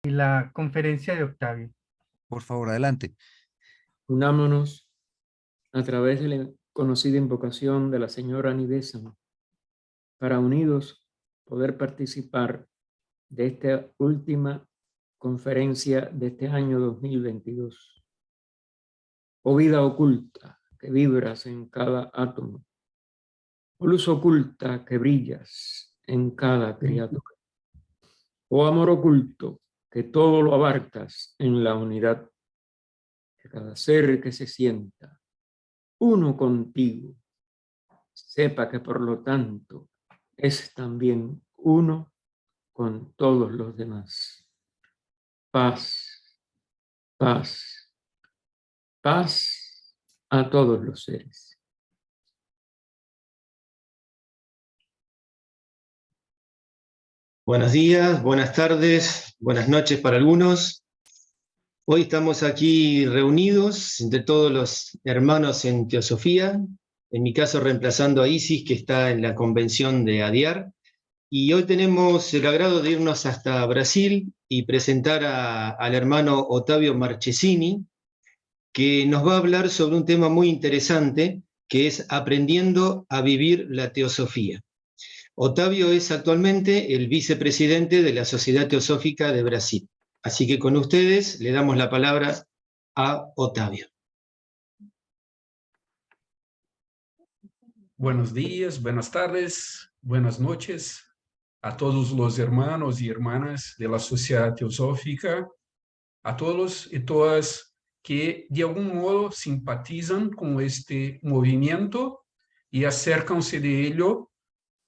y la conferencia de Octavio. Por favor, adelante. Unámonos a través de la conocida invocación de la señora Nidesa para unidos poder participar de esta última conferencia de este año 2022. Oh vida oculta que vibras en cada átomo, oh luz oculta que brillas en cada criatura, oh amor oculto que todo lo abarcas en la unidad, que cada ser que se sienta uno contigo sepa que por lo tanto es también uno con todos los demás. Paz, paz, paz a todos los seres. Buenos días, buenas tardes, buenas noches para algunos. Hoy estamos aquí reunidos entre todos los hermanos en Teosofía, en mi caso reemplazando a Isis, que está en la convención de ADIAR, y hoy tenemos el agrado de irnos hasta Brasil y presentar al hermano Otávio Marchesini, que nos va a hablar sobre un tema muy interesante, que es aprendiendo a vivir la teosofía. Otávio es actualmente el vicepresidente de la Sociedad Teosófica de Brasil. Así que con ustedes le damos la palabra a Otávio. Buenos días, buenas tardes, buenas noches a todos los hermanos y hermanas de la Sociedad Teosófica, a todos y todas que de algún modo simpatizan con este movimiento y acércanse de ello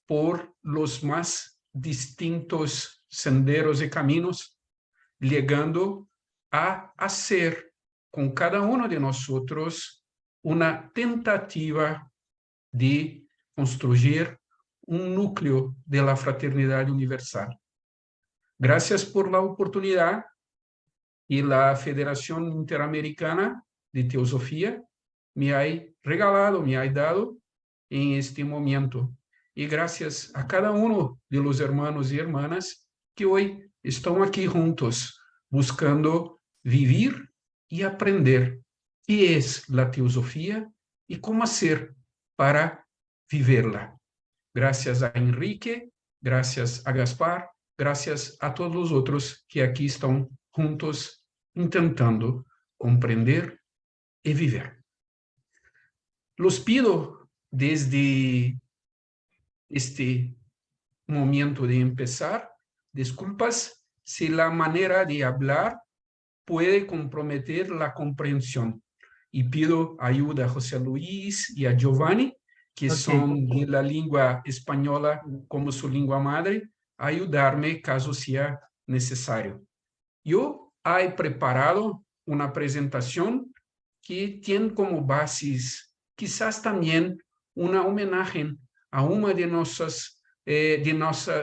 por los más distintos senderos y caminos, llegando a hacer con cada uno de nosotros una tentativa de construir un núcleo de la fraternidad universal. Gracias por la oportunidad y la Federación Interamericana de Teosofía me ha regalado, me ha dado en este momento. Y gracias a cada uno de los hermanos y hermanas que hoy están aquí juntos buscando vivir y aprender qué es la teosofía y cómo hacer para viverla. Gracias a Enrique, gracias a Gaspar, gracias a todos los otros que aquí están juntos intentando comprender y vivir. Los pido desde este momento de empezar disculpas si la manera de hablar puede comprometer la comprensión. Y pido ayuda a José Luis y a Giovanni, que son de la lengua española como su lengua madre, a ayudarme caso sea necesario. Yo he preparado una presentación que tiene como bases quizás también una homenaje a una de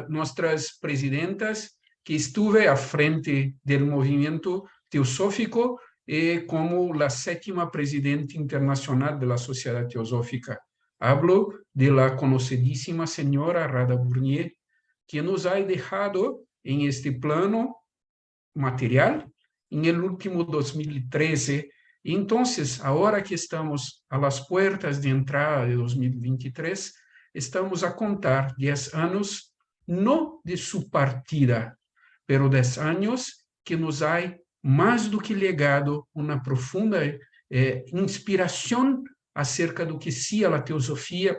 nuestras presidentas que estuve a frente del movimiento teosófico como la 7ª presidenta internacional de la Sociedad Teosófica. Hablo de la conocidísima señora Radha Burnier, que nos ha dejado en este plano material en el último 2013. Entonces, ahora que estamos a las puertas de entrada de 2023, estamos a contar 10 años, no de su partida, pero 10 años que nos ha más do que legado una profunda inspiración acerca do que sea la teosofía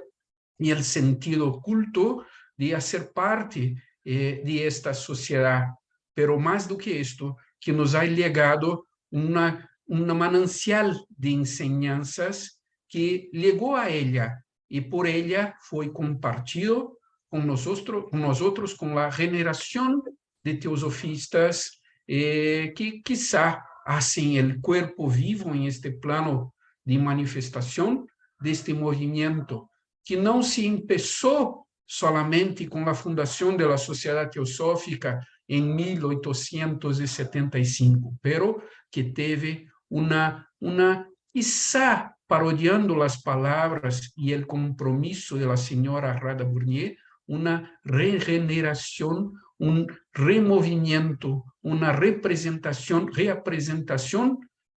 y el sentido oculto de hacer parte de esta sociedad. Pero más do que esto, que nos ha legado una manancial de enseñanzas que llegó a ella y por ella fue compartido con nosotros, con la generación de teosofistas que quizá hacen el cuerpo vivo en este plano de manifestación de este movimiento, que no se empezó solamente con la fundación de la Sociedad Teosófica en 1875, pero que teve quizá parodiando las palabras y el compromiso de la señora Radha Burnier, una regeneración un removimiento, una representación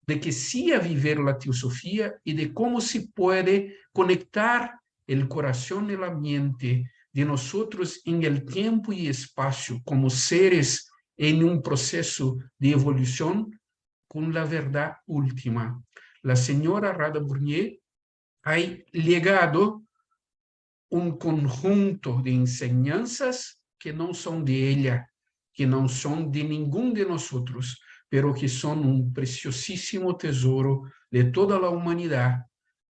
de que sí a vivir la teosofía y de cómo se puede conectar el corazón y la mente de nosotros en el tiempo y espacio como seres en un proceso de evolución con la verdad última. La señora Radha Burnier ha legado un conjunto de enseñanzas que no son de ella, que no son de ninguno de nosotros, pero que son un preciosísimo tesoro de toda la humanidad,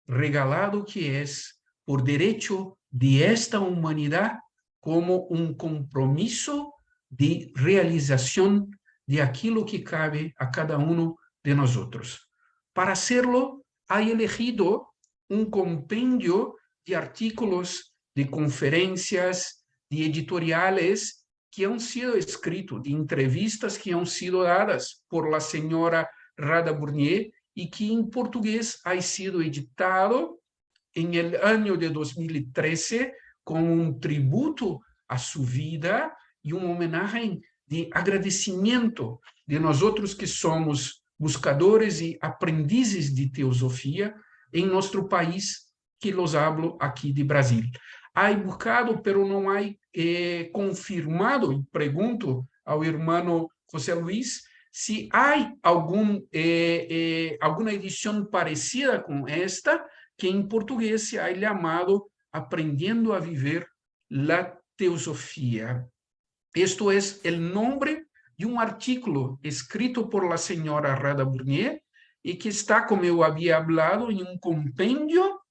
regalado que es por derecho de esta humanidad como un compromiso de realización de aquello que cabe a cada uno de nosotros. Para hacerlo, ha elegido un compendio de artículos, de conferencias, de editoriales que han sido escritos, de entrevistas que han sido dadas por la señora Radha Burnier y que en portugués ha sido editado en el año de 2013 como un tributo a su vida y un homenaje de agradecimiento de nosotros que somos buscadores y aprendices de teosofía en nuestro país, que los hablo aquí de Brasil. Hay buscado, pero no hay confirmado, y pregunto al hermano José Luis, si hay alguna edición parecida con esta, que en portugués se ha llamado Aprendiendo a Vivir la Teosofía. Esto es el nombre de un artículo escrito por la señora Radha Burnier y que está, como yo había hablado, en un compendio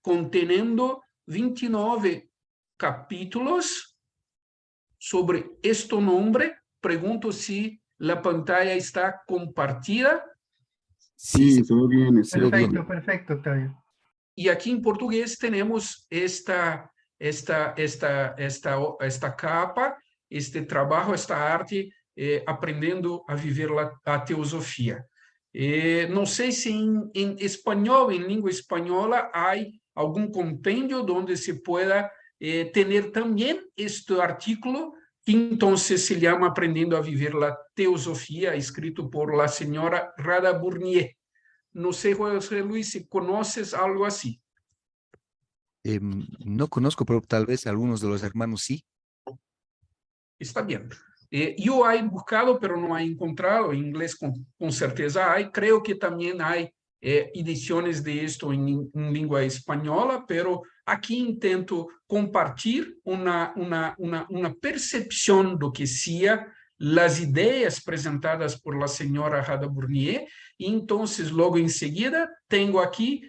conteniendo 29 capítulos sobre este nombre. Pregunto si la pantalla está compartida. Sí, todo bien, todo bien. Perfecto, perfecto, Octavio. Y aquí en portugués tenemos esta capa, este trabajo, esta arte, Aprendiendo a Vivir la Teosofía. No sé si en español, en lengua española, hay algún compendio donde se pueda tener también este artículo, que entonces se llama Aprendiendo a Vivir la Teosofía, escrito por la señora Radha Burnier. No sé, José Luis, si conoces algo así. No conozco, pero tal vez algunos de los hermanos sí. Está bien. Yo he buscado, pero no he encontrado. En inglés con certeza hay. Creo que también hay ediciones de esto en lengua española, pero aquí intento compartir una percepción de lo que sea las ideas presentadas por la señora Radha Burnier, y entonces luego enseguida tengo aquí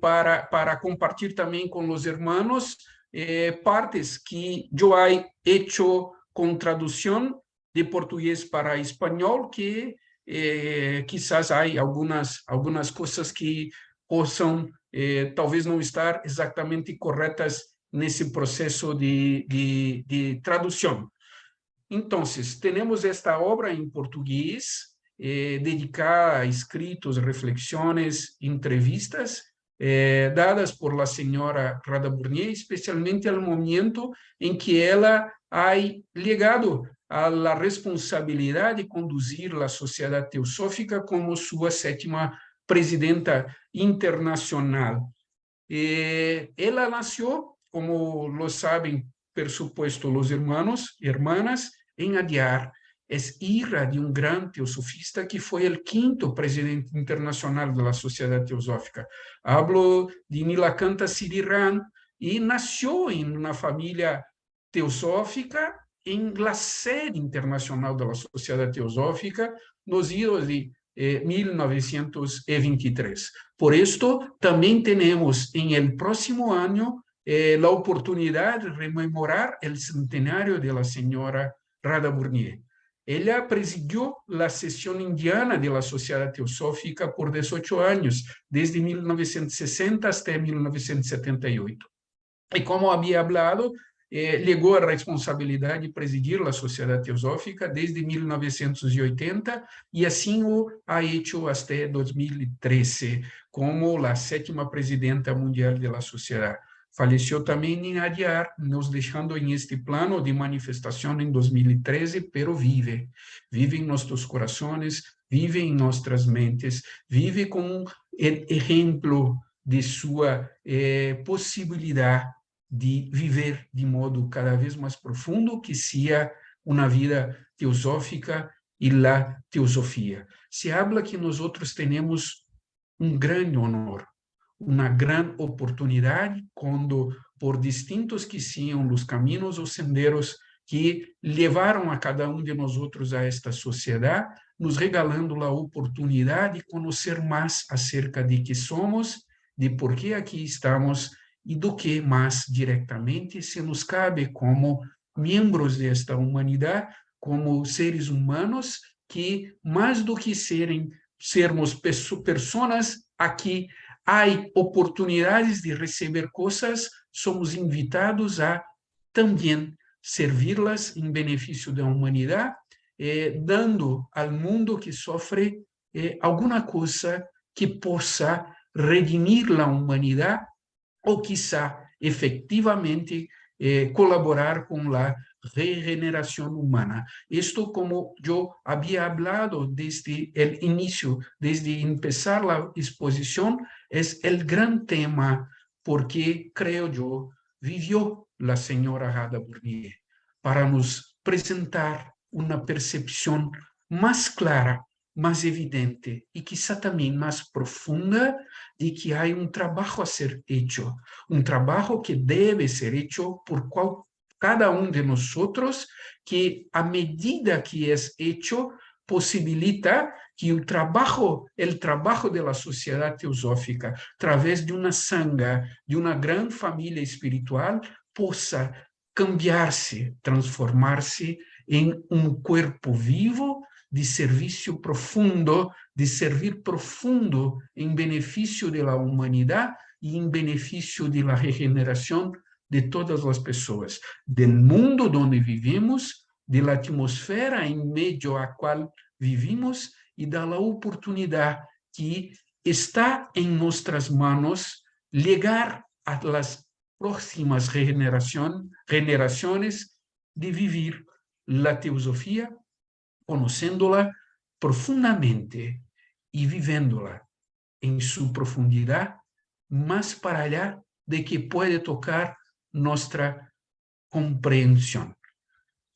para compartir también con los hermanos partes que yo he hecho con traducción de portugués para español, que quizás hay algunas cosas que possam talvez não estar exatamente corretas nesse processo de tradução. Então, temos esta obra em português, dedicada a escritos, reflexões, entrevistas, dadas por la señora Radha Burnier, especialmente al momento en que ella ha llegado a la responsabilidad de conducir la Sociedad Teosófica como su 7ª presidenta internacional. Ella nació, como lo saben, por supuesto, los hermanos y hermanas, en Adyar. Es hija de un gran teosofista que fue el 5º presidente internacional de la Sociedad Teosófica. Hablo de Nilakanta Siriran, y nació en una familia teosófica en la sede internacional de la Sociedad Teosófica nos años de 1923. Por esto, también tenemos en el próximo año la oportunidad de rememorar el centenario de la señora Radha Burnier. Ella presidió la sesión indiana de la Sociedad Teosófica por 18 años, desde 1960 hasta 1978. Y como había hablado, llegó a la responsabilidad de presidir la Sociedad Teosófica desde 1980 y así lo ha hecho hasta 2013 como la 7ª presidenta mundial de la sociedad. falleció también en Adyar, nos dejando en este plano de manifestación en 2013, pero vive en nuestros corazones, vive en nuestras mentes, vive como el ejemplo de su posibilidad de vivir de modo cada vez más profundo, que sea una vida teosófica y la teosofía. Se habla que nosotros tenemos un gran honor, una gran oportunidad cuando, por distintos que sean los caminos o senderos que llevaron a cada uno de nosotros a esta sociedad, nos regalando la oportunidad de conocer más acerca de qué somos, de por qué aquí estamos y do que más directamente se nos cabe como miembros de esta humanidad, como seres humanos que más do que sermos personas aquí, hay oportunidades de recibir cosas, somos invitados a también servirlas en beneficio de la humanidad, dando al mundo que sofre alguna cosa que possa redimir la humanidad o quizá efectivamente colaborar con la regeneración humana. Esto, como yo había hablado desde el inicio, desde empezar la exposición, es el gran tema porque, creo yo, vivió la señora Radha Burnier para nos presentar una percepción más clara, más evidente y quizá también más profunda de que hay un trabajo a ser hecho, un trabajo que debe ser hecho por cada uno de nosotros, que a medida que es hecho, posibilita que el trabajo de la sociedad teosófica, a través de una sangha, de una gran familia espiritual, possa cambiarse, transformarse en un cuerpo vivo de servicio profundo, de servir profundo en beneficio de la humanidad y en beneficio de la regeneración de todas las personas, del mundo donde vivimos, de la atmósfera en medio a cual vivimos y de la oportunidad que está en nuestras manos llegar a las próximas generaciones de vivir la teosofía, conociéndola profundamente y viviéndola en su profundidad, más para allá de que puede tocar nuestra comprensión.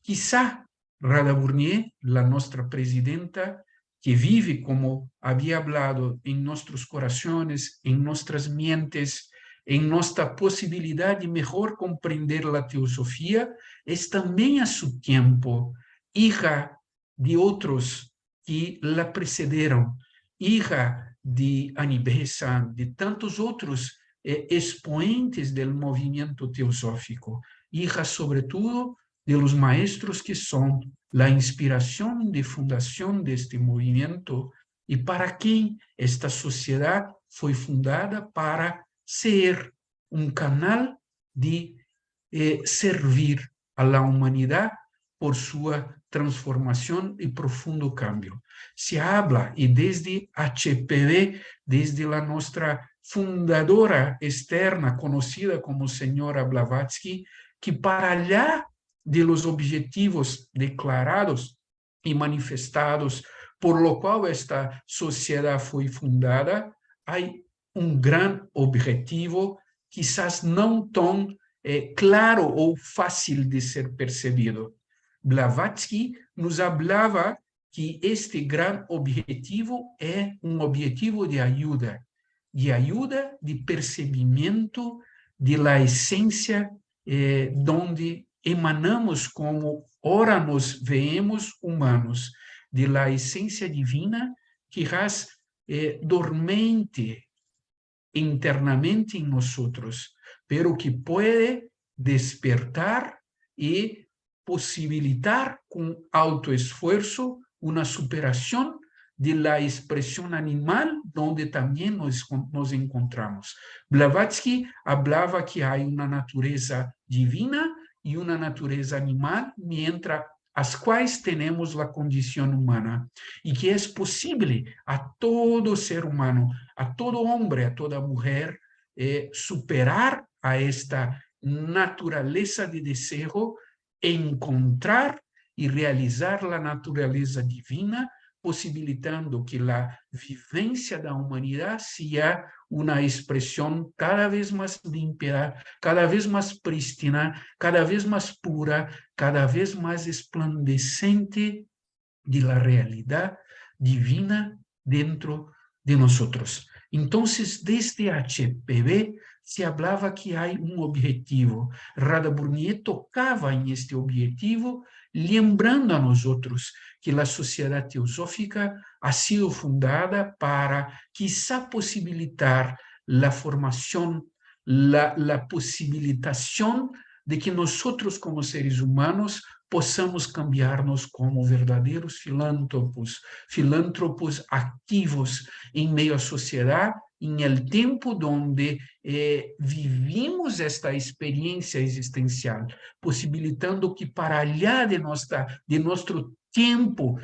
Quizá Radha Burnier, la nuestra presidenta, que vive, como había hablado, en nuestros corazones, en nuestras mentes, en nuestra posibilidad de mejor comprender la teosofía, es también a su tiempo hija de otros que la precedieron, hija de Ani Besant, de tantos otros expoentes del movimiento teosófico, hija sobre todo de los maestros que son la inspiración de fundación de este movimiento y para quien esta sociedad fue fundada para ser un canal de servir a la humanidad por su transformación y profundo cambio. Se habla, y desde HPV, desde la nuestra fundadora externa, conocida como señora Blavatsky, que para allá de los objetivos declarados y manifestados por lo cual esta sociedad fue fundada, hay un gran objetivo, quizás no tan claro o fácil de ser percebido. Blavatsky nos hablaba que este gran objetivo es un objetivo de ayuda de percibimiento de la esencia donde emanamos como ora nos vemos humanos, de la esencia divina que es dormente internamente en nosotros, pero que puede despertar y posibilitar con autoesfuerzo una superación de la expresión animal donde también nos encontramos. Blavatsky hablaba que hay una naturaleza divina y una naturaleza animal, mientras as quais tenemos la condición humana, y que es posible a todo ser humano, a todo hombre, a toda mujer, superar a esta naturaleza de deseo, encontrar y realizar la naturaleza divina, posibilitando que la vivencia de la humanidad sea una expresión cada vez más limpia, cada vez más prístina, cada vez más pura, cada vez más esplandecente de la realidad divina dentro de nosotros. Entonces, desde HPB se hablaba que hay un objetivo. Radha Burnier tocaba en este objetivo, lembrando a nosotros que la sociedad teosófica ha sido fundada para quizá posibilitar la formación, la posibilitación de que nosotros como seres humanos possamos cambiarnos como verdadeiros filántropos activos em meio à sociedade, em el tempo donde vivimos esta experiência existencial, possibilitando que para allá de nosso tempo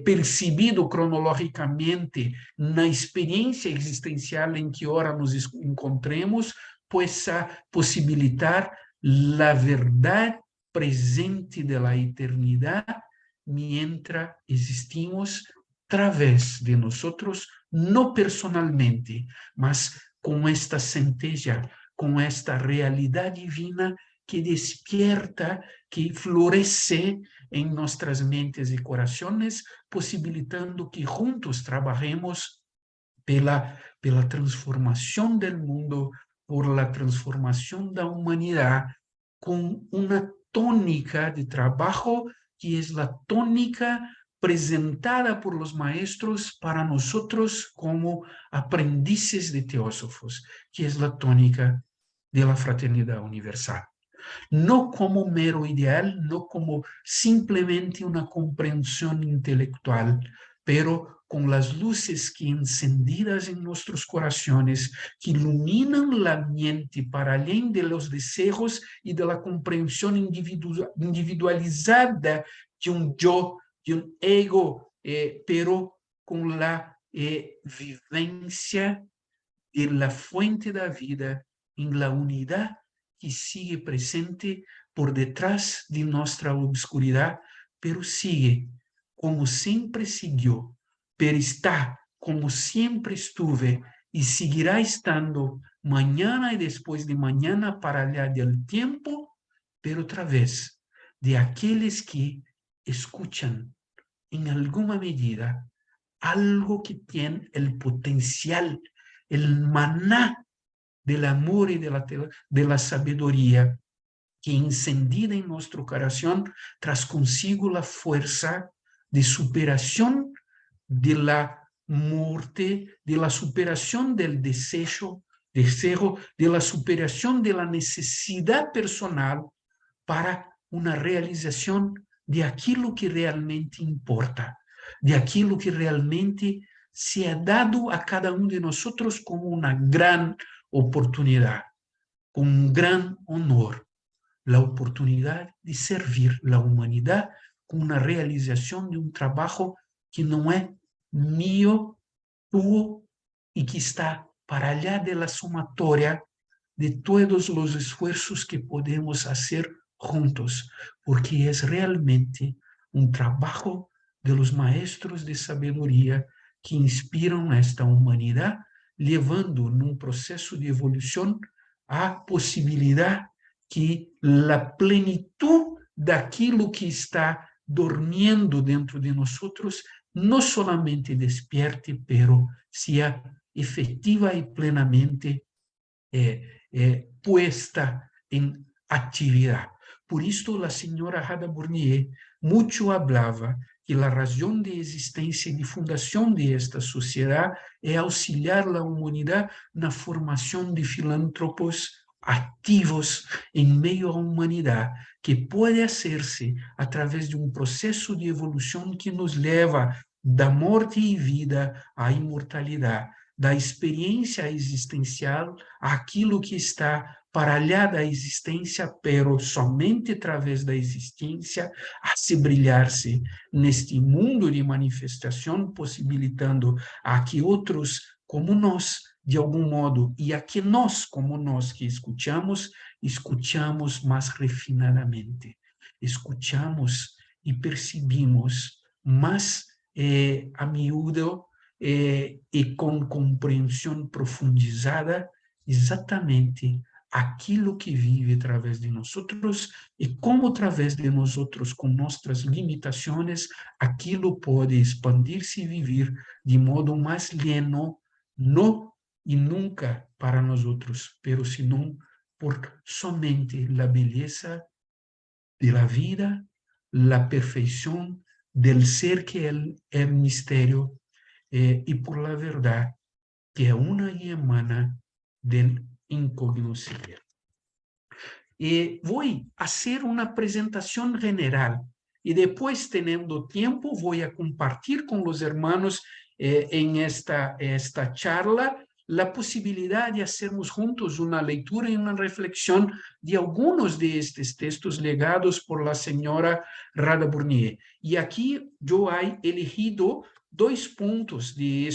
percebido cronológicamente na experiência existencial em que ora nos encontremos, possa possibilitar la verdade presente de la eternidad mientras existimos a través de nosotros, no personalmente, mas con esta centella, con esta realidad divina que despierta, que florece en nuestras mentes y corazones, posibilitando que juntos trabajemos pela transformación del mundo, por la transformación de la humanidad, con una tónica de trabajo que es la tónica presentada por los maestros para nosotros como aprendices de teósofos, que es la tónica de la fraternidad universal. No como mero ideal, no como simplemente una comprensión intelectual, pero con las luces que encendidas en nuestros corazones, que iluminan la mente para allá de los deseos y de la comprensión individualizada de un yo, de un ego, pero con la vivencia de la fuente de la vida en la unidad que sigue presente por detrás de nuestra obscuridad, pero sigue como siempre siguió, pero está como siempre estuve y seguirá estando mañana y después de mañana para allá del tiempo, pero otra vez de aquellos que escuchan en alguna medida algo que tiene el potencial, el maná del amor y de la sabiduría, que encendida en nuestro corazón tras consigo la fuerza de superación de la muerte, de la superación del deseo, de la superación de la necesidad personal para una realización de aquello que realmente importa, de aquello que realmente se ha dado a cada uno de nosotros como una gran oportunidad, con un gran honor, la oportunidad de servir la humanidad con una realización de un trabajo que no es mío, tuyo, y que está para allá de la sumatoria de todos los esfuerzos que podemos hacer juntos, porque es realmente un trabajo de los maestros de sabiduría que inspiran a esta humanidad, llevando en un proceso de evolución a posibilidad que la plenitud de aquello que está durmiendo dentro de nosotros no solamente despierte, pero sea efectiva y plenamente puesta en actividad. Por esto la señora Radha Burnier mucho hablaba que la razón de existencia y de fundación de esta sociedad es auxiliar a la humanidad en la formación de filántropos activos en medio a la humanidad, que puede hacerse a través de un proceso de evolución que nos lleva da morte e vida à imortalidade, da experiência existencial àquilo que está para allá da existência, pero somente através da existência hace brilhar-se neste mundo de manifestação, possibilitando a que outros como nós de algum modo, e a que nós, como nós que escuchamos, escuchamos mais refinadamente, escuchamos e percebimos mais a miúdo e com compreensão profundizada exatamente aquilo que vive através de nós e como através de nós com nossas limitações, aquilo pode expandir-se e viver de modo mais lleno, não e nunca para nós, pero senão por somente a beleza de la vida, la perfeição del ser que é mistério e por la verdade que é una y emana del incognoscible. Voy a hacer una apresentação general e depois, tendo tempo, vou a compartir com os hermanos em esta charla a possibilidade de hacermos juntos uma leitura e uma reflexão de alguns de estes textos legados por la señora Rada Burnier. E aqui eu he elegido 2 pontos de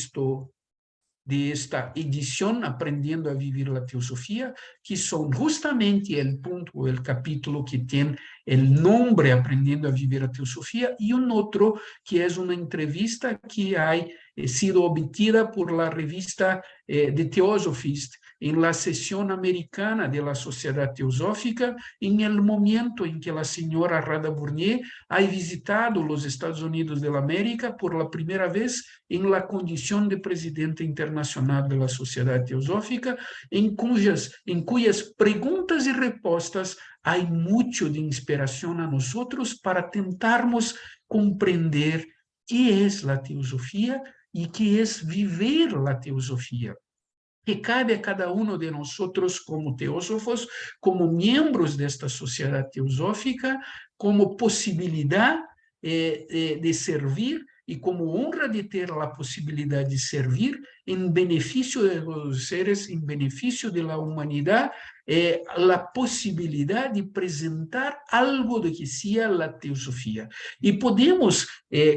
esta edición Aprendiendo a Vivir la Teosofía, que son justamente el punto, el capítulo que tiene el nombre Aprendiendo a Vivir la Teosofía, y un otro que es una entrevista que ha sido obtenida por la revista The Theosophist en la sesión americana de la Sociedad Teosófica, en el momento en que la señora Rada Burnier ha visitado los Estados Unidos de la América por la primera vez en la condición de presidente internacional de la Sociedad Teosófica, en cuyas preguntas y respuestas hay mucho de inspiración a nosotros para tentarmos comprender qué es la teosofía y qué es vivir la teosofía, que cabe a cada uno de nosotros como teósofos, como miembros de esta sociedad teosófica, como posibilidad de servir y como honra de ter la posibilidad de servir en beneficio de los seres, en beneficio de la humanidad, la posibilidad de presentar algo de que sea la teosofía. Y podemos,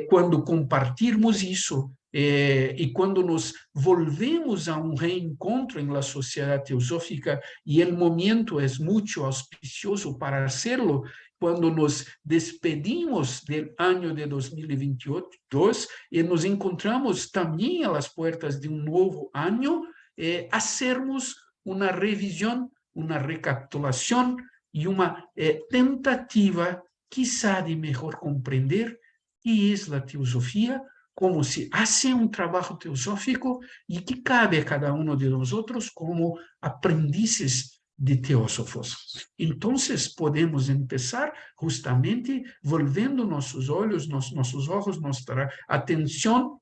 cuando compartirmos eso, e quando nos volvemos a reencontro em la sociedade teosófica, e o momento é muito auspicioso para hacerlo, quando nos despedimos do ano de 2022 e nos encontramos também a las puertas de novo ano, hacermos uma revisão, uma recapitulação e uma tentativa, quizá, de melhor compreender que é a teosofia, como se hace un trabajo teosófico y que cabe a cada uno de nosotros como aprendices de teósofos. Entonces podemos empezar justamente volviendo nuestros ojos, nuestra atención,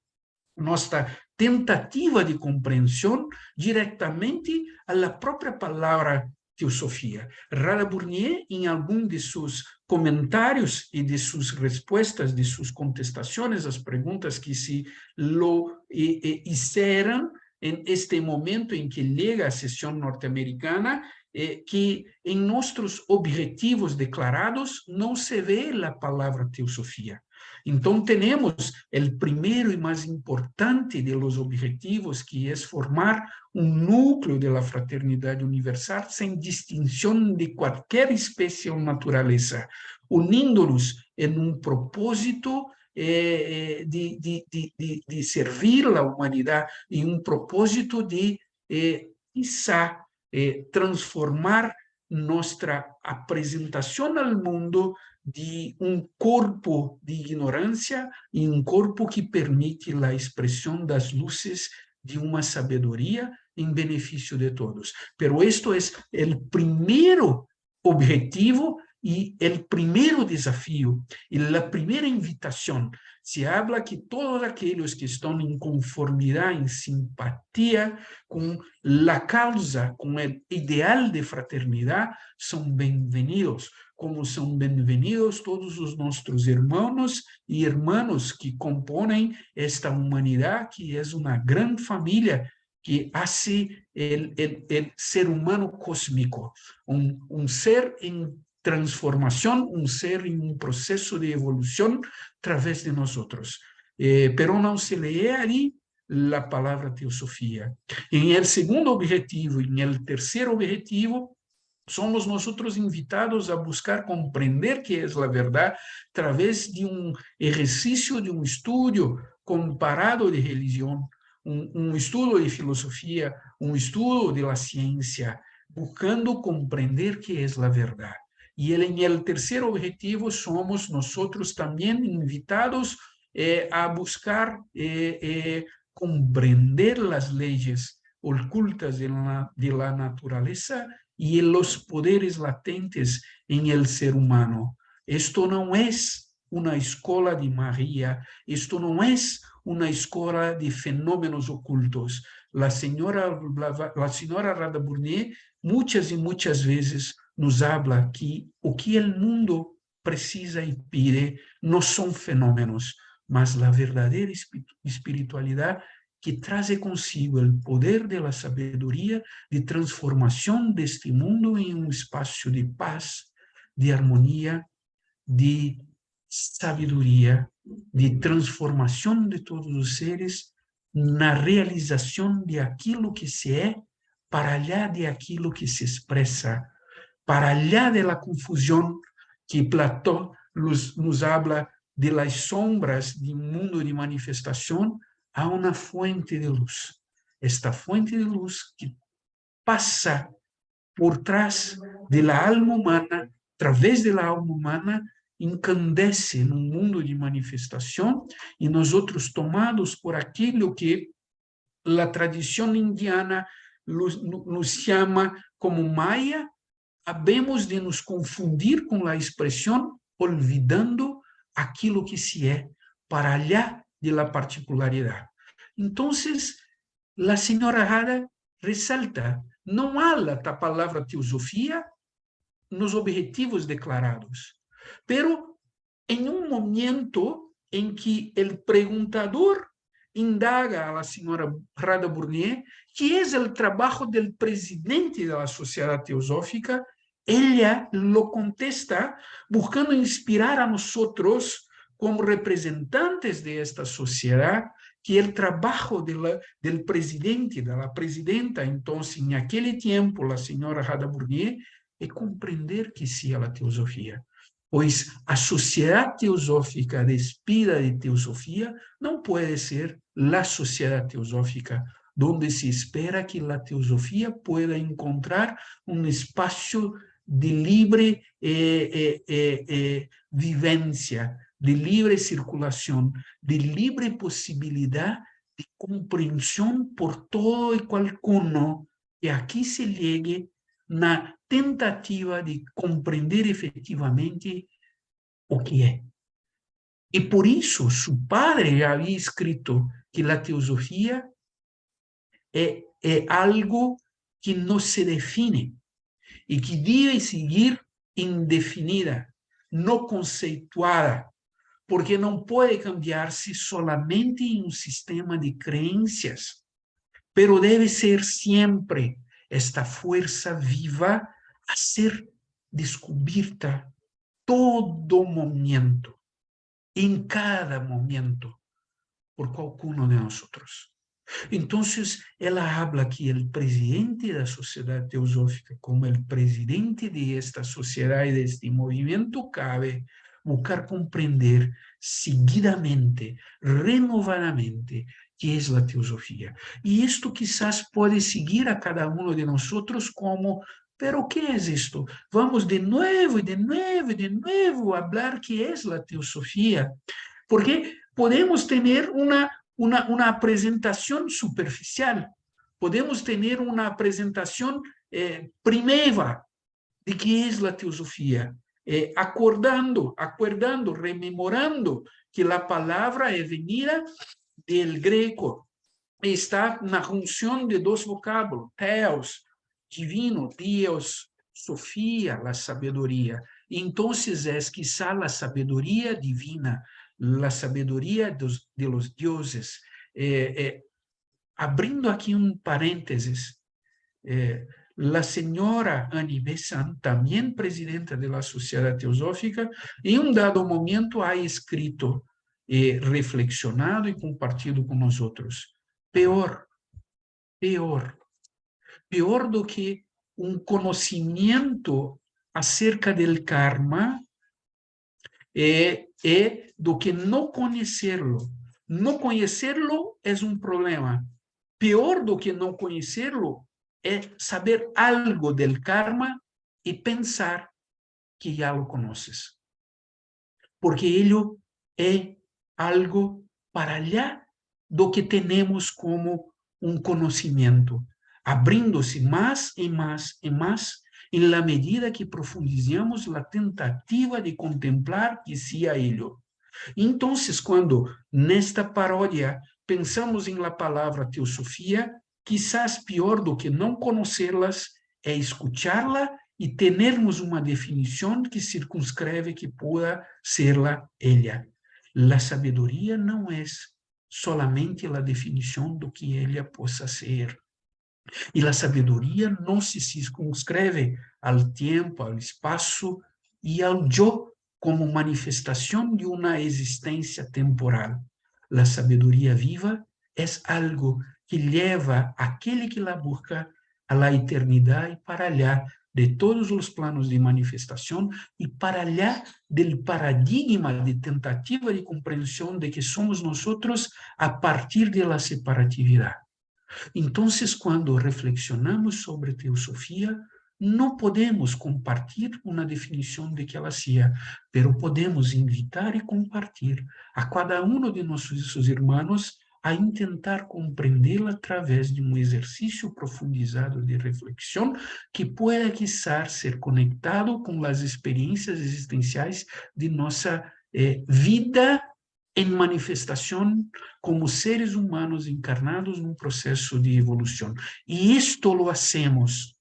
nuestra tentativa de comprensión directamente a la propia palabra teosofía. Rada Burnier, en algunos de sus comentarios y de sus respuestas, de sus contestaciones, las preguntas que se lo hicieron en este momento en que llega a sesión norteamericana, que en nuestros objetivos declarados no se ve la palabra teosofía. Então, temos o primeiro e mais importante de los objetivos, que é formar núcleo de la fraternidade universal sem distinção de qualquer espécie ou natureza, unindo-nos em propósito de servir a humanidade, em propósito de, quizá, transformar nossa apresentação ao mundo de corpo de ignorância em corpo que permite a expressão das luzes de uma sabedoria em benefício de todos. Pero esto é o primeiro objetivo e o primeiro desafio, e a primeira invitação. Se habla que todos aqueles que estão em conformidade, em simpatia com a causa, com o ideal de fraternidade, são bem-vindos, como são bem-vindos todos os nossos irmãos e irmãs que compõem esta humanidade, que é uma grande família que hace o ser humano cósmico, ser em transformação, ser em processo de evolução através de nós. Pero não se lee ali la palabra teosofía. En el segundo objetivo y en el tercer objetivo, somos nosotros invitados a buscar comprender qué es la verdad a través de un ejercicio, de un estudio comparado de religión, un estudio de filosofía, un estudio de la ciencia, buscando comprender qué es la verdad. Y en el tercer objetivo somos nosotros también invitados a buscar comprender las leyes ocultas de la naturaleza y los poderes latentes en el ser humano. Esto no es una escuela de María, esto no es una escuela de fenómenos ocultos. La señora Rada Burnier muchas y muchas veces nos habla que o que el mundo precisa y pide no son fenómenos, mas la verdadera espiritualidad que trae consigo el poder de la sabiduría de transformación de este mundo en un espacio de paz, de armonía, de sabiduría, de transformación de todos los seres, na realización de aquilo que se es, para allá de aquilo que se expresa, para allá de la confusión que Platón nos habla de las sombras de un mundo de manifestación a una fuente de luz. Esta fuente de luz que pasa por trás de la alma humana, a través de la alma humana, incandece en un mundo de manifestación y nosotros tomados por aquello que la tradición indiana nos llama como Maya, habemos de nos confundir con la expresión olvidando aquilo que se es para allá de la particularidad. Entonces, la señora Rada resalta, não há a palavra teosofia nos objetivos declarados, pero em um momento em que o perguntador indaga a la señora Rada Burnier que é o trabalho do presidente da sociedade teosófica, ella lo contesta buscando inspirar a nosotros como representantes de esta sociedad que el trabajo del presidente, de la presidenta, entonces, en aquel tiempo, la señora Rada Burnier, es comprender que sí a la teosofía. Pues a sociedad teosófica despida de teosofía no puede ser la sociedad teosófica, donde se espera que la teosofía pueda encontrar un espacio de libre vivencia, de libre circulación, de libre posibilidad de comprensión por todo y cualquiera que aquí se llegue na tentativa de comprender efectivamente o que é. E por isso, su padre havia escrito que a teosofia é algo que não se define e que deve seguir indefinida, não conceituada, porque não pode cambiar-se solamente em um sistema de crenças, pero deve ser sempre esta força viva a ser descoberta todo momento, em cada momento, por qualquer um de nós. Então, ela habla que o presidente da sociedade teosófica, como o presidente de esta sociedade, de este movimento, cabe buscar compreender seguidamente, renovadamente, que é a teosofia. E isto quizás pode seguir a cada um de nós como, pero o que é isto? Vamos de novo, de novo, de novo a falar que é a teosofia, porque podemos ter uma apresentação superficial, podemos ter uma apresentação primeira de que é a teosofia, acordando, rememorando que a palavra é venida del greco, está na junção de dois vocábulos, theos, divino, Deus, Sofia, a sabedoria. Então, é quizá a sabedoria divina, a sabedoria de los dioses. Abrindo aqui parênteses, a senhora Annie Besant, também presidenta da Sociedade Teosófica, em dado momento ha escrito, reflexionado e compartido com nós outros. pior do que conocimiento acerca del karma do que no conocerlo. No conocerlo es un problema. Peor do que no conocerlo es saber algo del karma y pensar que ya lo conoces. Porque ello es algo para allá do que tenemos como un conocimiento, abriéndose más y más y más en la medida que profundizamos la tentativa de contemplar que sea ello. Entonces, cuando nesta paródia pensamos en la palabra teosofía, quizás peor do que no conocerlas es escucharla y tenermos una definición que circunscribe que pueda serla ella. La sabedoría no es solamente la definición de que ella possa ser. Y la sabedoría no se circunscribe al tiempo, al espacio y al yo como manifestación de una existencia temporal. La sabedoría viva es algo que lleva a aquel que la busca a la eternidad y para allá de todos los planos de manifestación y para allá del paradigma de tentativa de comprensión de que somos nosotros a partir de la separatividad. Entonces, cuando reflexionamos sobre teosofía, no podemos compartir una definición de que ela sea, pero podemos invitar y compartir a cada uno de nuestros hermanos a intentar comprendê-la através de um exercício profundizado de reflexão que pueda quizás ser conectado com as experiências existenciais de nossa vida em manifestação como seres humanos encarnados num processo de evolução. E isto lo hacemos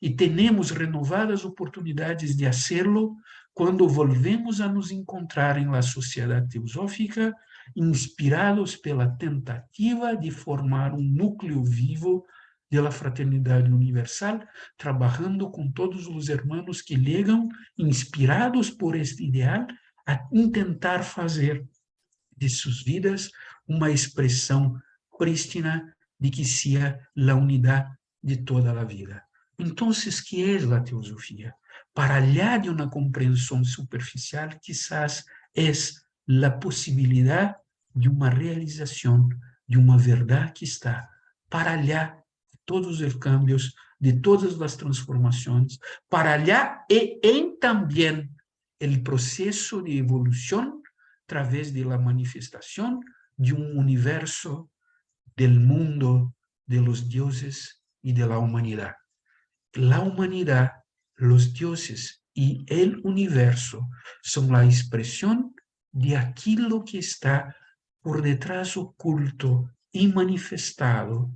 e temos renovadas oportunidades de hacerlo quando volvemos a nos encontrar em la sociedade teosófica, inspirados pela tentativa de formar um núcleo vivo de la fraternidade universal, trabalhando com todos os hermanos que legam, inspirados por este ideal, a tentar fazer de suas vidas uma expressão prístina de que sea a unidade de toda a vida. Então, ¿qué es la teosofía? Para allá de una comprensión superficial, quizás es la posibilidad de una realización de una verdad que está para allá de todos los cambios, de todas las transformaciones, para allá y en también el proceso de evolución a través de la manifestación de un universo, del mundo, de los dioses y de la humanidad. La humanidad, los dioses y el universo son la expresión de aquello que está por detrás oculto y manifestado,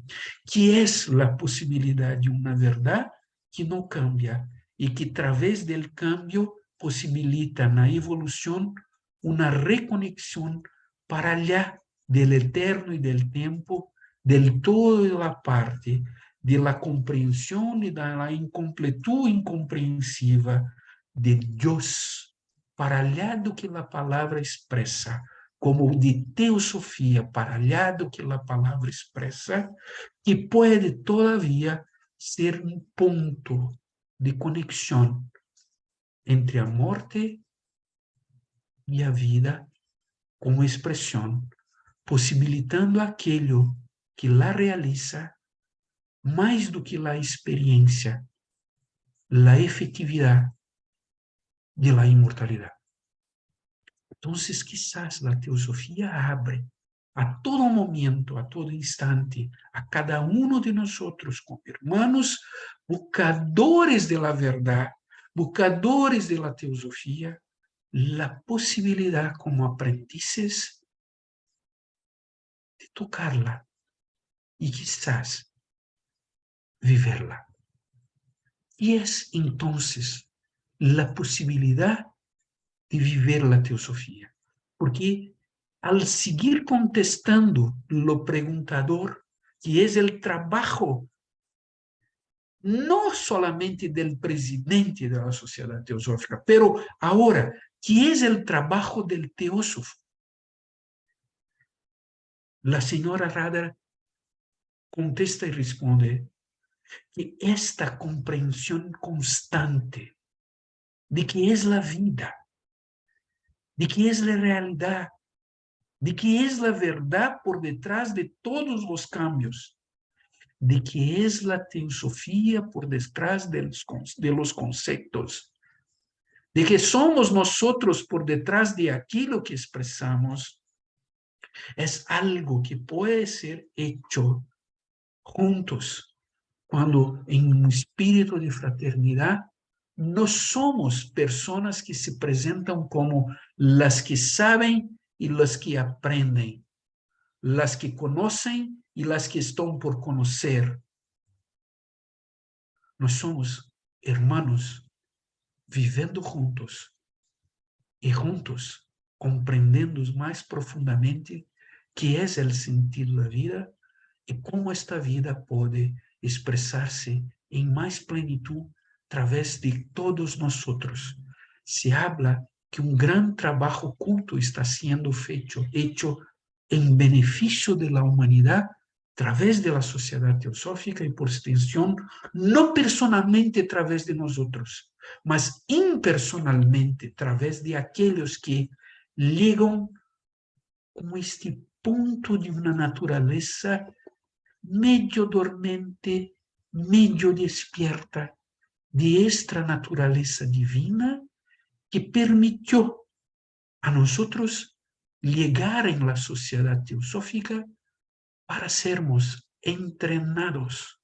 que es la posibilidad de una verdad que no cambia y que a través del cambio posibilita la evolución una reconexión para allá del eterno y del tiempo, del todo y de la parte, de la compreensão e da incompletude incompreensiva de Deus, para allá do que a palavra expressa, como de teosofia, para allá do que a palavra expressa, que pode todavia ser um ponto de conexão entre a morte e a vida, como expressão, possibilitando aquilo que la realiza mais do que a experiência, a efetividade de la imortalidade. Então, quizás a teosofia abre a todo momento, a todo instante, a cada um de nós como hermanos, buscadores de la verdade, buscadores de la teosofia, a possibilidade como aprendizes de tocarla e quizás viverla. Y es entonces la posibilidad de vivir la teosofía, porque al seguir contestando lo preguntador, que es el trabajo no solamente del presidente de la sociedad teosófica, pero ahora, que es el trabajo del teósofo. La señora Radha contesta y responde que esta comprensión constante de que es la vida, de que es la realidad, de que es la verdad por detrás de todos los cambios, de que es la teosofía por detrás de los conceptos, de que somos nosotros por detrás de aquello que expresamos, es algo que puede ser hecho juntos, cuando en un espíritu de fraternidad no somos personas que se presentan como las que saben y las que aprenden, las que conocen y las que están por conocer. Nós somos hermanos vivendo juntos y juntos comprendendo más profundamente qué es el sentido de la vida y cómo esta vida puede expresarse en más plenitud a través de todos nosotros. Se habla que un gran trabajo oculto está siendo hecho en beneficio de la humanidad a través de la sociedad teosófica y por extensión, no personalmente a través de nosotros, mas impersonalmente a través de aquellos que llegan como este punto de una naturaleza medio dormente, medio despierta, de esta naturaleza divina que permitió a nosotros llegar en la sociedad teosófica para sermos entrenados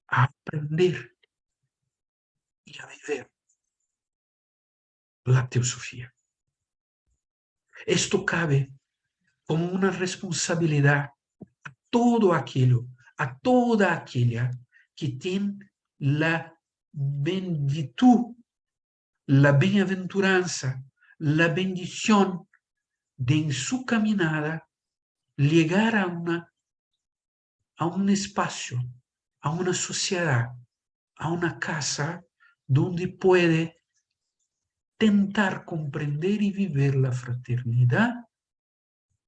a aprender y a vivir la teosofía. Esto cabe como una responsabilidad a todo aquello, a toda aquella que tiene la benditud, la bienaventuranza, la bendición de en su caminada llegar a un espacio, a una sociedad, a una casa donde puede tentar comprender y vivir la fraternidad,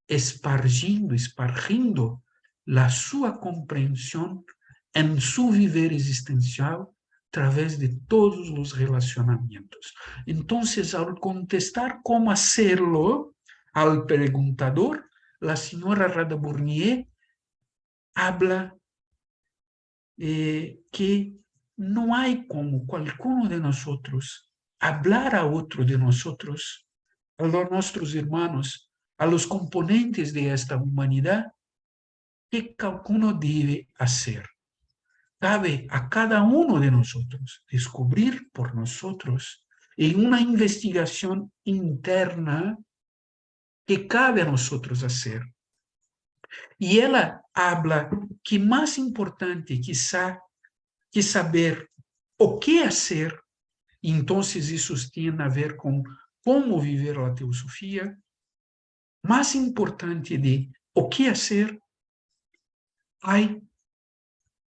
espargindo la su comprensión en su vivir existencial a través de todos los relacionamientos. Entonces, al contestar cómo hacerlo al preguntador, la señora Rada-Bournier habla que no hay como cualquiera de nosotros hablar a otro de nosotros, a nuestros hermanos, a los componentes de esta humanidad, que cada uno debe hacer. Cabe a cada uno de nosotros descubrir por nosotros en una investigación interna que cabe a nosotros hacer. Y ella habla que más importante quizá que saber o qué hacer, entonces eso tiene a ver con cómo vivir la teosofía, más importante de o qué hacer, hay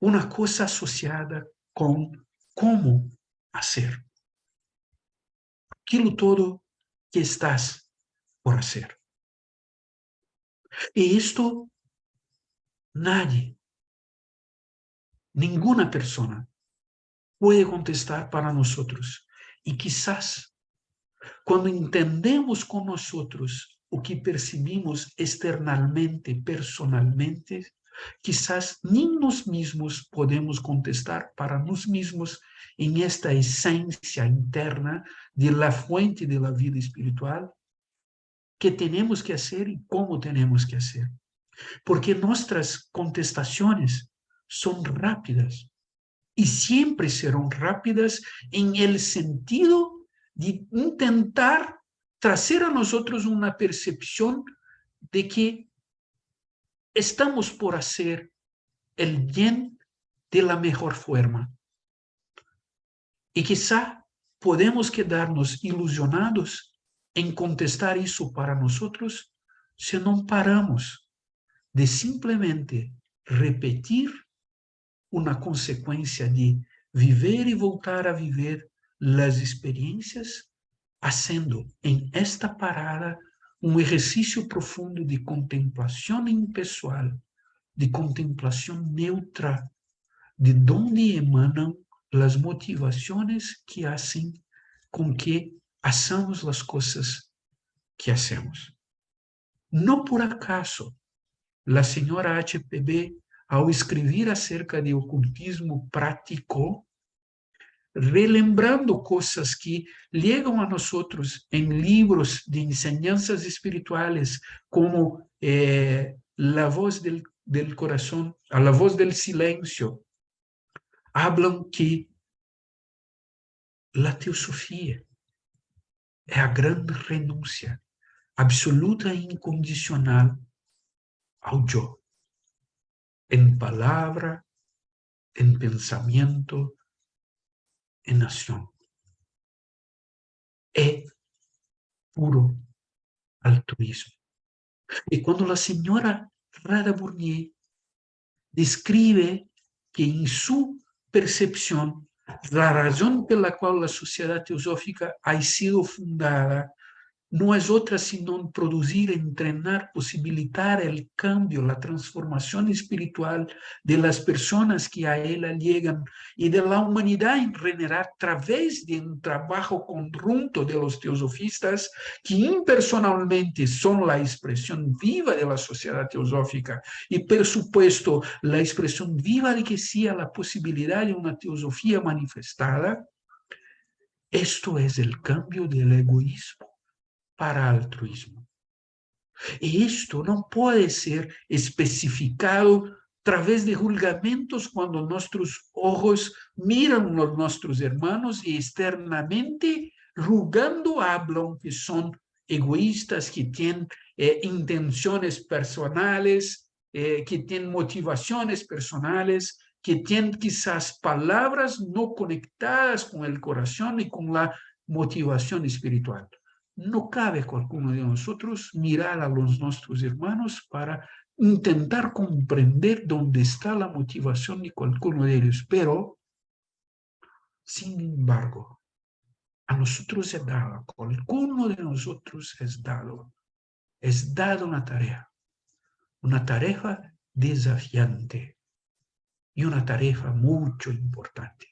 una cosa asociada con cómo hacer. Aquilo todo que estás por hacer. Y esto nadie, ninguna persona puede contestar para nosotros. Y quizás cuando entendemos con nosotros o que percibimos externamente, personalmente, quizás ni nos mismos podemos contestar para nos mismos en esta esencia interna de la fuente de la vida espiritual, que tenemos que hacer y cómo tenemos que hacer. Porque nuestras contestaciones son rápidas y siempre serán rápidas en el sentido de intentar traer a nosotros una percepción de que estamos por hacer el bien de la mejor forma. Y quizá podemos quedarnos ilusionados en contestar eso para nosotros si no paramos de simplemente repetir una consecuencia de vivir y voltar a vivir las experiencias, haciendo en esta parada un ejercicio profundo de contemplación impessoal de contemplación neutra, de dónde emanan las motivaciones que hacen con que hagamos las cosas que hacemos. No por acaso, la señora HPB, al escribir acerca de ocultismo práctico, relembrando cosas que llegan a nosotros en libros de enseñanzas espirituales, como La voz del corazón, a la voz del silencio, hablan que la teosofía es a gran renuncia absoluta e incondicional ao yo, en palabra, en pensamiento, en acción. Es puro altruismo. Y cuando la señora Radha Burnier describe que en su percepción la razón por la cual la sociedad teosófica ha sido fundada no es otra sino producir, entrenar, posibilitar el cambio, la transformación espiritual de las personas que a ella llegan y de la humanidad en general a través de un trabajo conjunto de los teosofistas que impersonalmente son la expresión viva de la sociedad teosófica y, por supuesto, la expresión viva de que sea la posibilidad de una teosofía manifestada. Esto es el cambio del egoísmo para altruismo. Y esto no puede ser especificado a través de juzgamientos cuando nuestros ojos miran a nuestros hermanos y externamente juzgando hablan que son egoístas, que tienen intenciones personales, que tienen motivaciones personales, que tienen quizás palabras no conectadas con el corazón y con la motivación espiritual. No cabe con alguno de nosotros mirar a nuestros hermanos para intentar comprender dónde está la motivación de alguno de ellos, pero, sin embargo, a nosotros es dado, a alguno de nosotros es dado una tarea desafiante y una tarea mucho importante.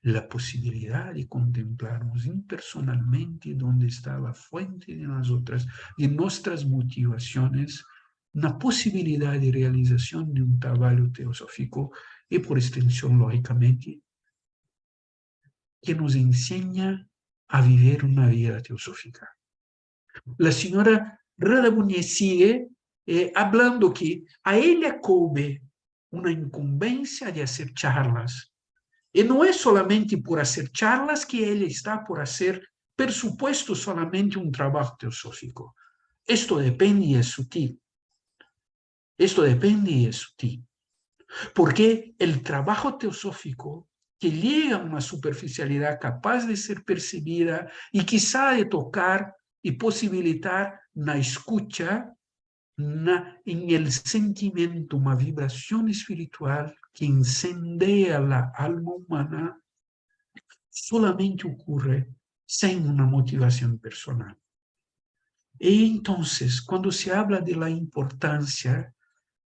La posibilidad de contemplarnos impersonalmente donde está la fuente de nuestras motivaciones, una posibilidad de realización de un trabajo teosófico y por extensión, lógicamente, que nos enseña a vivir una vida teosófica. La señora Radha Burnier sigue hablando que a ella coube una incumbencia de hacer charlas. Y no es solamente por hacer charlas que ella está por hacer, por supuesto, solamente un trabajo teosófico. Esto depende y es sutil. Esto depende y es sutil. Porque el trabajo teosófico que llega a una superficialidad capaz de ser percibida y quizá de tocar y posibilitar una escucha, en el sentimiento, una vibración espiritual que encendea la alma humana, solamente ocurre sin una motivación personal. Y entonces, cuando se habla de la importancia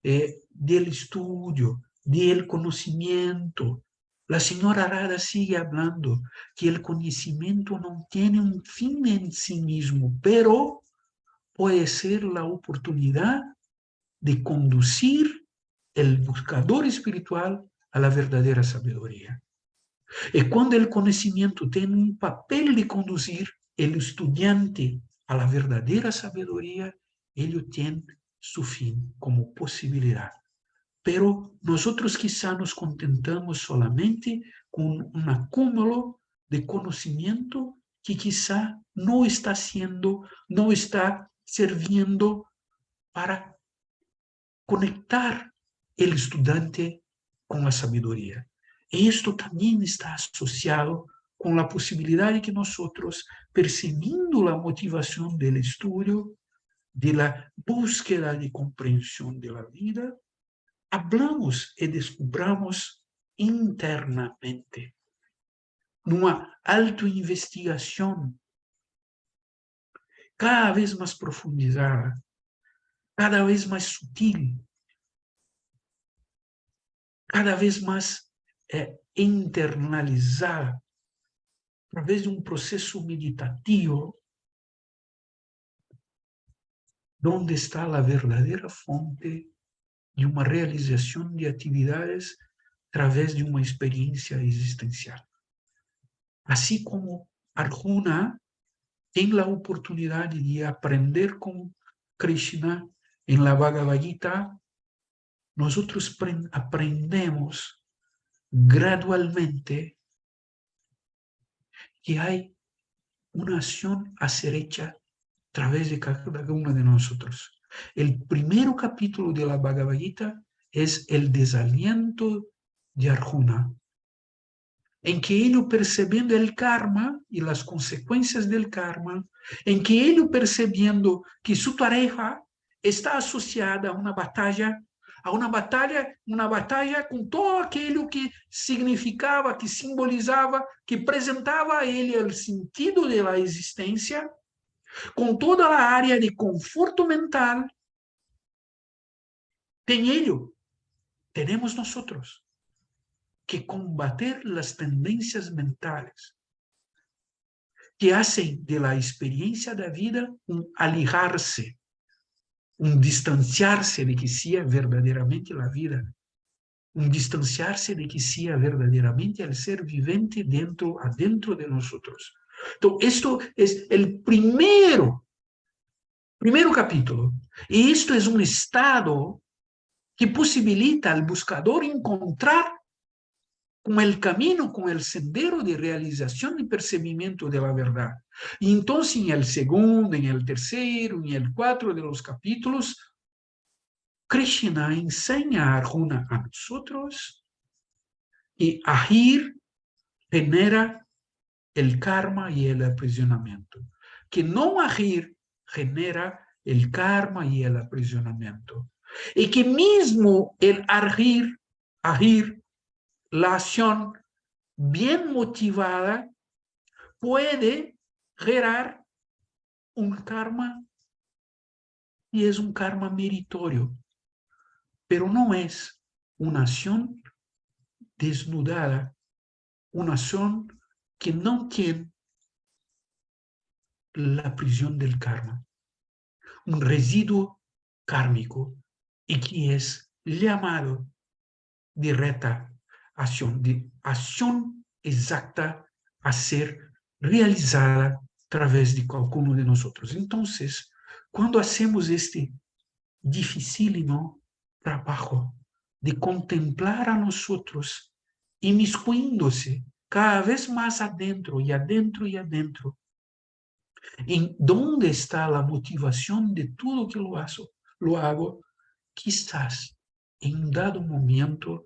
del estudio, del conocimiento, la señora Radha sigue hablando que el conocimiento no tiene un fin en sí mismo, pero puede ser la oportunidad de conducir el buscador espiritual a la verdadera sabiduría. Y cuando el conocimiento tiene un papel de conducir el estudiante a la verdadera sabiduría, ello tiene su fin como posibilidad. Pero nosotros quizá nos contentamos solamente con un acúmulo de conocimiento que quizá no está sirviendo para conectar el estudiante con la sabiduría. Y esto también está asociado con la posibilidad de que nosotros, percibiendo la motivación del estudio, de la búsqueda de comprensión de la vida, hablamos y descubramos internamente, una autoinvestigación cada vez más profundizada, cada vez más sutil, cada vez más internalizada a través de un proceso meditativo, donde está la verdadera fuente de una realización de actividades a través de una experiencia existencial. Así como Arjuna tiene la oportunidad de aprender con Krishna en la Bhagavad Gita, nosotros aprendemos gradualmente que hay una acción a ser hecha a través de cada uno de nosotros. El primer capítulo de la Bhagavad Gita es el desaliento de Arjuna, en que él, percibiendo el karma y las consecuencias del karma, en que él, percibiendo que su pareja está asociada a una batalla con todo aquello que significaba, que simbolizaba, que presentaba a él el sentido de la existencia, con toda la área de conforto mental, tenemos nosotros que combater las tendencias mentales que hacen de la experiencia de vida un alejarse, un distanciarse de que sea verdaderamente la vida, un distanciarse de que sea verdaderamente el ser vivente adentro de nosotros. Entonces, esto es el primero capítulo. Y esto es un estado que posibilita al buscador encontrar con el camino, con el sendero de realización y percibimiento de la verdad. Y entonces en el segundo, en el tercero, en el 4 de los capítulos, Krishna enseña a Arjuna a nosotros y agir genera el karma y el aprisionamiento. Que no agir genera el karma y el aprisionamiento. Y que mismo el agir, la acción bien motivada puede generar un karma y es un karma meritorio, pero no es una acción desnudada, una acción que no tiene la prisión del karma, un residuo kármico y que es llamado de recta acción, de acción exacta a ser realizada a través de cada uno de nosotros. Entonces, cuando hacemos este dificílimo trabajo de contemplar a nosotros inmiscuiéndose cada vez más adentro y adentro y adentro, en dónde está la motivación de todo que lo hago, quizás en un dado momento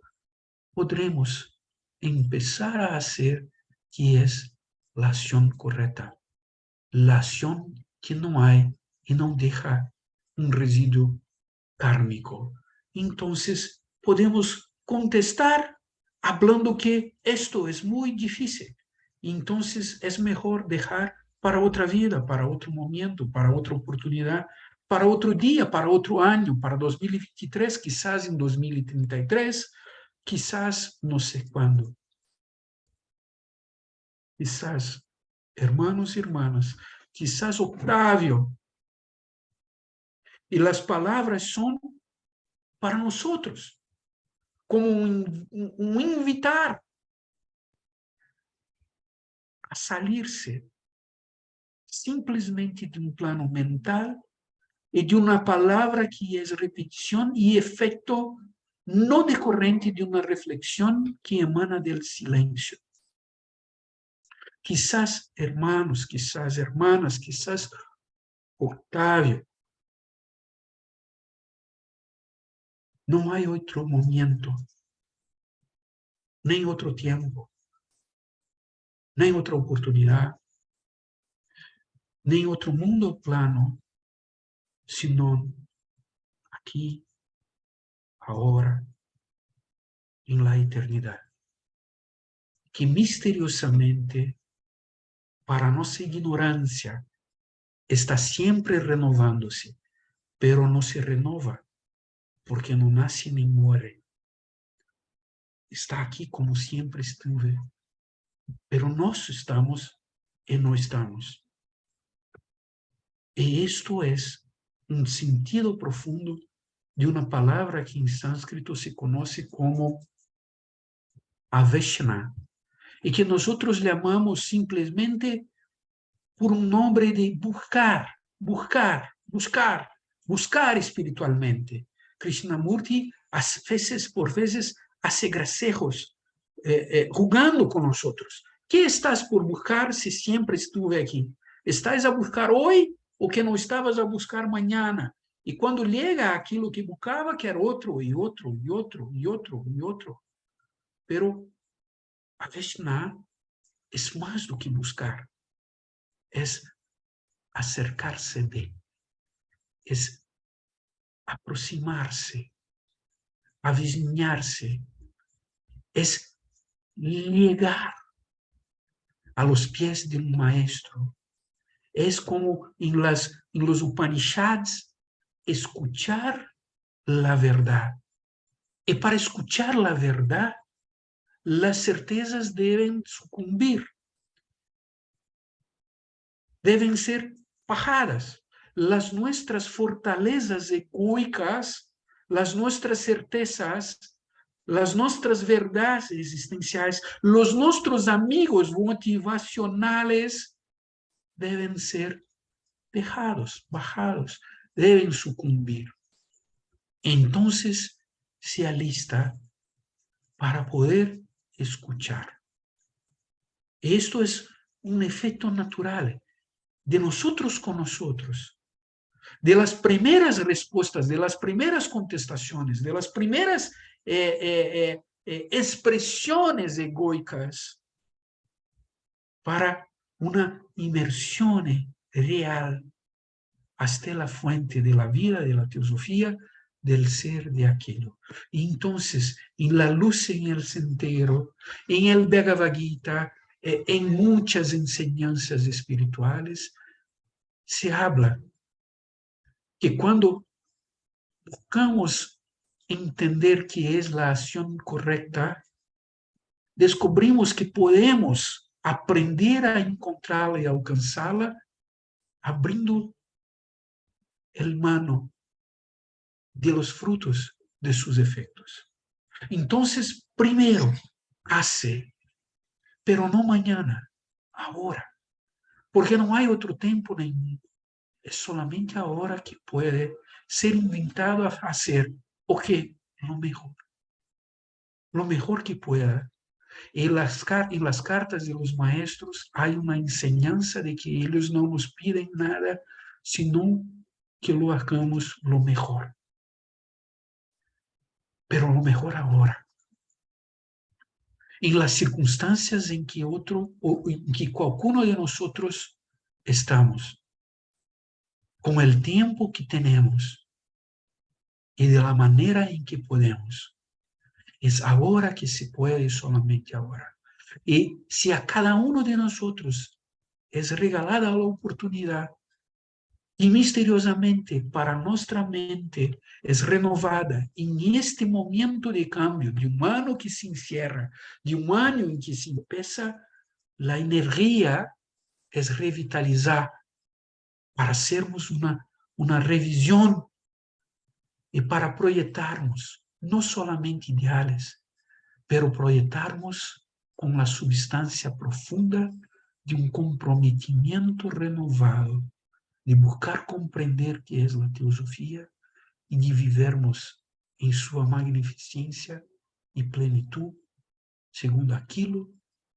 podremos empezar a hacer que es la acción correcta, la acción que no hay y no deja un residuo kármico. Entonces, podemos contestar hablando que esto es muy difícil. Entonces, es mejor dejar para otra vida, para otro momento, para otra oportunidad, para otro día, para otro año, para 2023, quizás en 2033, quizás no sé cuándo. Quizás, hermanos y hermanas, quizás Octavio. Y las palabras son para nosotros, como un invitar a salirse simplesmente de un plano mental y de una palabra que es repetición y efecto no decorrente de una reflexión que emana del silencio. Quizás hermanos, quizás hermanas, quizás Octavio. No hay otro momento, ni otro tiempo, ni otra oportunidad, ni otro mundo plano, sino aquí, ahora, en la eternidad, que misteriosamente, para nuestra ignorancia, está siempre renovándose, pero no se renova porque no nace ni muere. está aquí como siempre estuve, pero nós estamos y no estamos. Y esto es un sentido profundo de una palabra que en sánscrito se conoce como aveshna, y que nosotros llamamos simplemente por un nombre de buscar, buscar, buscar, buscar espiritualmente. Krishnamurti por veces hace gracejos, jugando con nosotros. ¿Qué estás por buscar si siempre estuve aquí? ¿Estás a buscar hoy o que no estabas a buscar mañana? Y cuando llega aquilo que buscaba, quer otro y otro y otro y otro y otro. Pero a Vishnu es más do que buscar, es acercarse de, es aproximarse, avizinarse, es llegar a los pies de un maestro. Es como en los Upanishads, escuchar la verdad. Y para escuchar la verdad, las certezas deben sucumbir, deben ser bajadas. Las nuestras fortalezas egoicas, las nuestras certezas, las nuestras verdades existenciales, los nuestros amigos motivacionales deben ser dejados, bajados, deben sucumbir. Entonces se alista para poder escuchar. Esto es un efecto natural de nosotros con nosotros, de las primeras respuestas, de las primeras contestaciones, de las primeras expresiones egoicas para una inmersión real hasta la fuente de la vida, de la teosofía, del ser de aquello. Y entonces, en la luz en el sendero, en el Bhagavad Gita, en muchas enseñanzas espirituales, se habla que cuando buscamos entender qué es la acción correcta, descubrimos que podemos aprender a encontrarla y alcanzarla abriendo el mano de los frutos de sus efectos. Entonces, primero, hace, pero no mañana, ahora, porque no hay otro tiempo ni mundo. Es solamente ahora que puede ser invitado a hacer lo mejor que pueda. En las cartas de los maestros hay una enseñanza de que ellos no nos piden nada, sino que lo hagamos lo mejor. Pero lo mejor ahora. En las circunstancias en que en que cualquiera de nosotros estamos, con el tiempo que tenemos y de la manera en que podemos. Es ahora que se puede, solamente ahora. Y si a cada uno de nosotros es regalada la oportunidad y misteriosamente para nuestra mente es renovada en este momento de cambio, de un año que se encierra, de un año en que se empieza, la energía es revitalizar para hacermos una revisión y para proyectarnos, no solamente ideales, pero proyectarnos con la substancia profunda de un comprometimiento renovado, de buscar comprender qué es la teosofía y de vivermos en su magnificencia y plenitud, segundo aquilo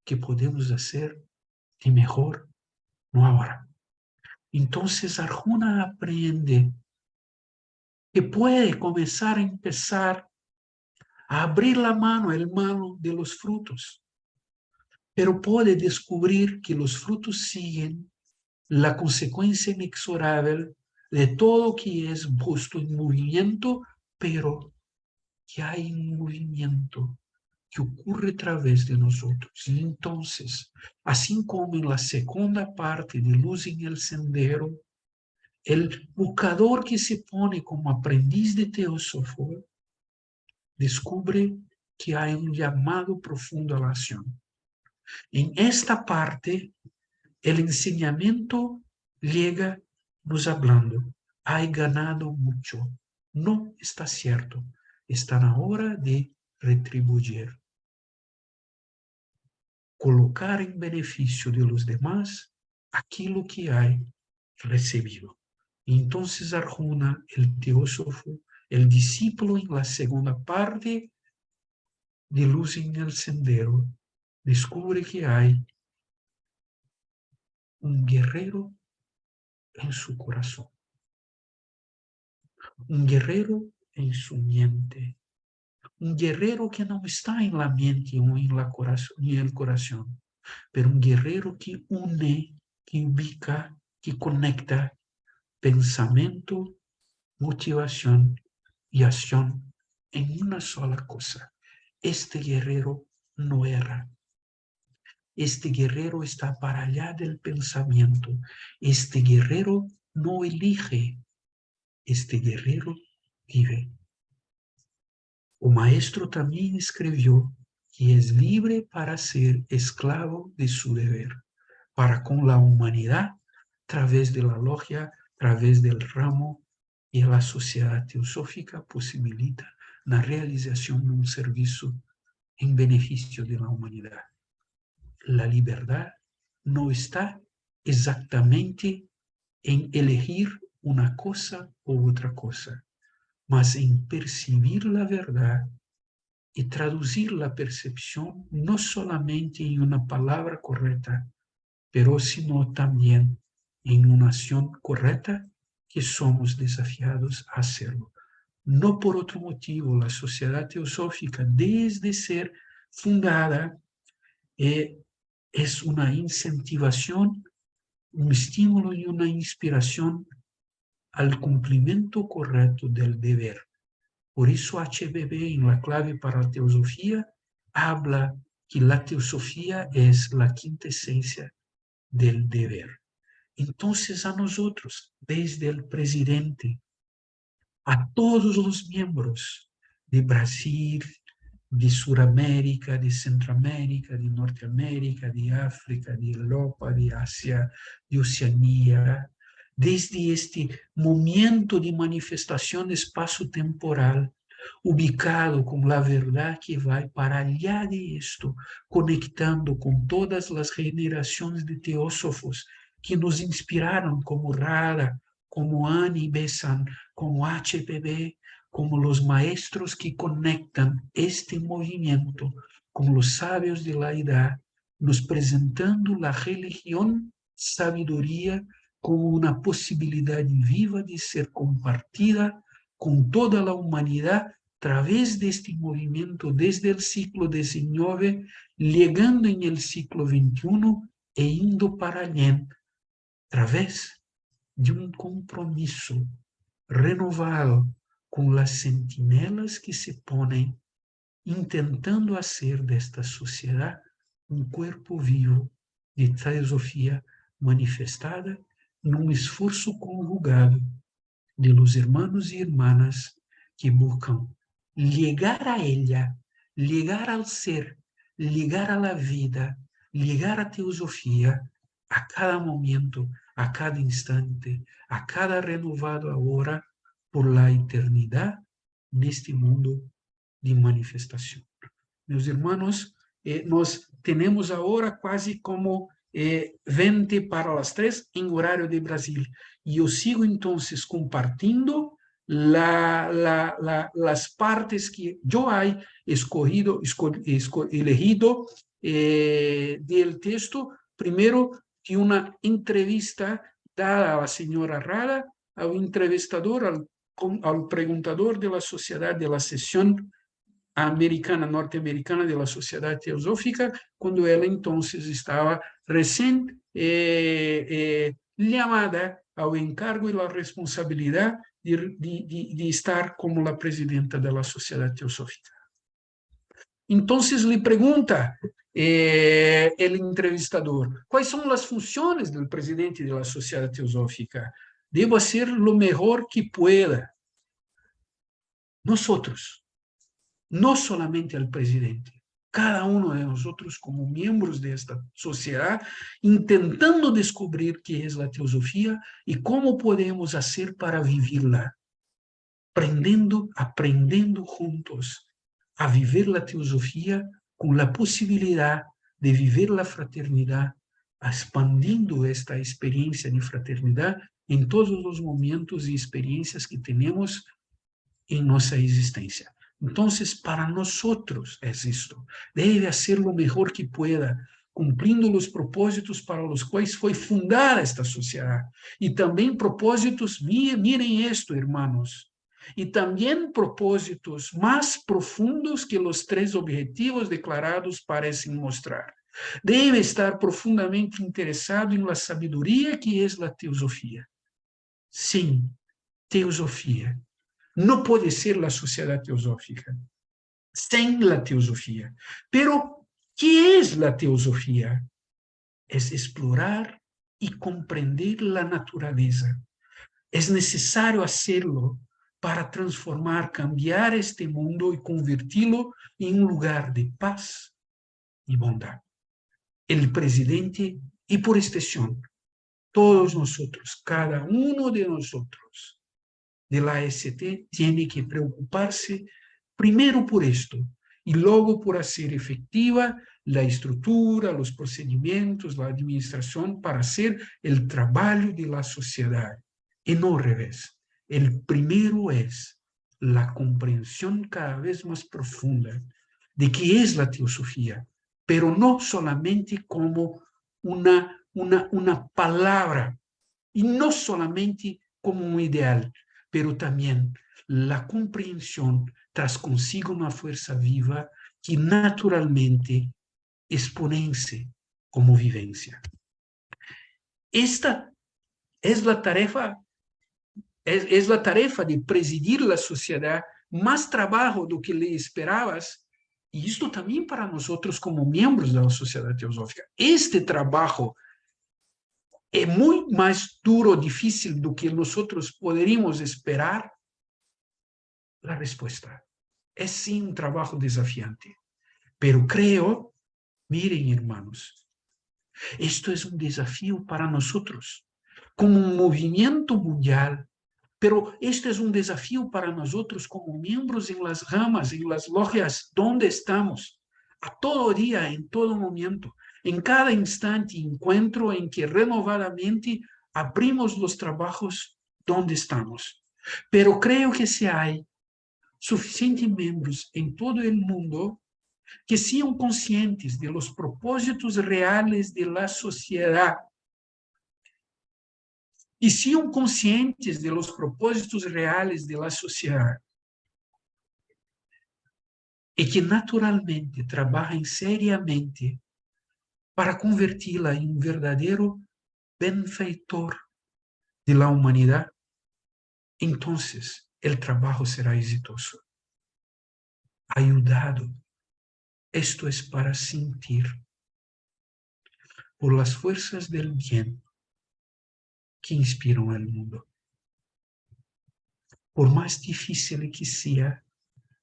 que podemos hacer de mejor, no ahora. Entonces Arjuna aprende que puede comenzar a empezar a abrir la mano, el mano de los frutos, pero puede descubrir que los frutos siguen la consecuencia inexorable de todo que es puesto en movimiento, pero que hay un movimiento que ocurre a través de nosotros. Y entonces, así como en la segunda parte de Luz en el Sendero, el buscador que se pone como aprendiz de teósofo descubre que hay un llamado profundo a la acción. En esta parte, el enseñamiento llega nos hablando, hay ganado mucho, no está cierto, está na hora de retribuir. Colocar en beneficio de los demás aquilo que hay recibido. Y entonces Arjuna, el teósofo, el discípulo en la segunda parte de Luz en el Sendero, descubre que hay un guerrero en su corazón, un guerrero en su mente, un guerrero que no está en la mente o en el corazón, pero un guerrero que une, que ubica, que conecta pensamiento, motivación y acción en una sola cosa. Este guerrero no erra. Este guerrero está para allá del pensamiento. Este guerrero no elige. Este guerrero vive. O maestro también escribió que es libre para ser esclavo de su deber, para con la humanidad, a través de la logia, a través del ramo, y la sociedad teosófica posibilita la realización de un servicio en beneficio de la humanidad. La libertad no está exactamente en elegir una cosa u otra cosa, mas en percibir la verdad y traducir la percepción no solamente en una palabra correcta, pero sino también en una acción correcta que somos desafiados a hacerlo. No por otro motivo, la sociedad teosófica, desde ser fundada, es una incentivación, un estímulo y una inspiración al cumplimiento correcto del deber. Por eso HBB, en la clave para la teosofía, habla que la teosofía es la quinta esencia del deber. Entonces a nosotros, desde el presidente, a todos los miembros de Brasil, de Suramérica, de Centroamérica, de Norteamérica, de África, de Europa, de Asia, de Oceanía, desde este momento de manifestación espacio-temporal, ubicado con la verdad que va para allá de esto, conectando con todas las generaciones de teósofos que nos inspiraron, como Radha, como Ani Besant, como HPB, como los maestros que conectan este movimiento con los sabios de la edad, nos presentando la religión, sabiduría, como una posibilidad viva de ser compartida con toda la humanidad a través de este movimiento desde el siglo XIX, llegando en el siglo XXI e indo para allá, a través de un compromiso renovado con las centinelas que se ponen intentando hacer de esta sociedad un cuerpo vivo de teosofía manifestada en un esfuerzo conjugado de los hermanos y hermanas que buscan llegar a ella, llegar al ser, llegar a la vida, llegar a teosofía a cada momento, a cada instante, a cada renovado ahora por la eternidad en este mundo de manifestación. Meus hermanos, nós tenemos ahora quase como 20 para las 3 en horario de Brasil. Y yo sigo entonces compartiendo las partes que yo he elegido del texto. Primero, que una entrevista dada a la señora Radha, al entrevistador, al preguntador de la sociedad de la sesión americana, norte-americana de la Sociedad Teosófica, cuando ela entonces estaba recién llamada ao encargo y la responsabilidad de estar como la presidenta de la Sociedad Teosófica. Entonces le pregunta el entrevistador, ¿cuáles son las funciones del presidente de la Sociedad Teosófica? Debo hacer lo mejor que pueda. Nosotros no solamente al presidente, cada uno de nosotros como miembros de esta sociedad, intentando descubrir qué es la teosofía y cómo podemos hacer para vivirla, aprendiendo juntos a vivir la teosofía con la posibilidad de vivir la fraternidad, expandiendo esta experiencia de fraternidad en todos los momentos y experiencias que tenemos en nuestra existencia. Entonces, para nosotros es esto. Debe hacer lo mejor que pueda, cumpliendo los propósitos para los cuales fue fundada esta sociedad. Y también propósitos, miren esto, hermanos, y también propósitos más profundos que los 3 objetivos declarados parecen mostrar. Debe estar profundamente interesado en la sabiduría que es la teosofía. Sim, teosofía. No puede ser la sociedad teosófica sin la teosofía. Pero, ¿qué es la teosofía? Es explorar y comprender la naturaleza. Es necesario hacerlo para transformar, cambiar este mundo y convertirlo en un lugar de paz y bondad. El presidente y por extensión, todos nosotros, cada uno de nosotros de la AST tiene que preocuparse primero por esto y luego por hacer efectiva la estructura, los procedimientos, la administración para hacer el trabajo de la sociedad. Y no al revés. El primero es la comprensión cada vez más profunda de qué es la teosofía, pero no solamente como una palabra y no solamente como un ideal, pero también la comprensión tras consigo una fuerza viva que naturalmente exponense como vivencia. Esta es la tarefa, es la tarefa de presidir la sociedad, más trabajo do que le esperabas, y esto también para nosotros como miembros de la sociedad teosófica. Este trabajo es muy más duro, difícil do que nosotros poderíamos esperar. La respuesta es sí un trabajo desafiante, pero creo, miren hermanos, esto es un desafío para nosotros, como un movimiento mundial, pero esto es un desafío para nosotros como miembros en las ramas, en las logias, donde estamos, a todo día, en todo momento, en cada instante encuentro en que renovadamente abrimos los trabajos donde estamos. Pero creo que si hay suficientes miembros en todo el mundo que sean conscientes de los propósitos reales de la sociedad y sean conscientes de los propósitos reales de la sociedad y que naturalmente trabajen seriamente para convertirla en un verdadero benfeitor de la humanidad, entonces el trabajo será exitoso. Ayudado. Esto es para sentir por las fuerzas del bien que inspiran al mundo. Por más difícil que sea,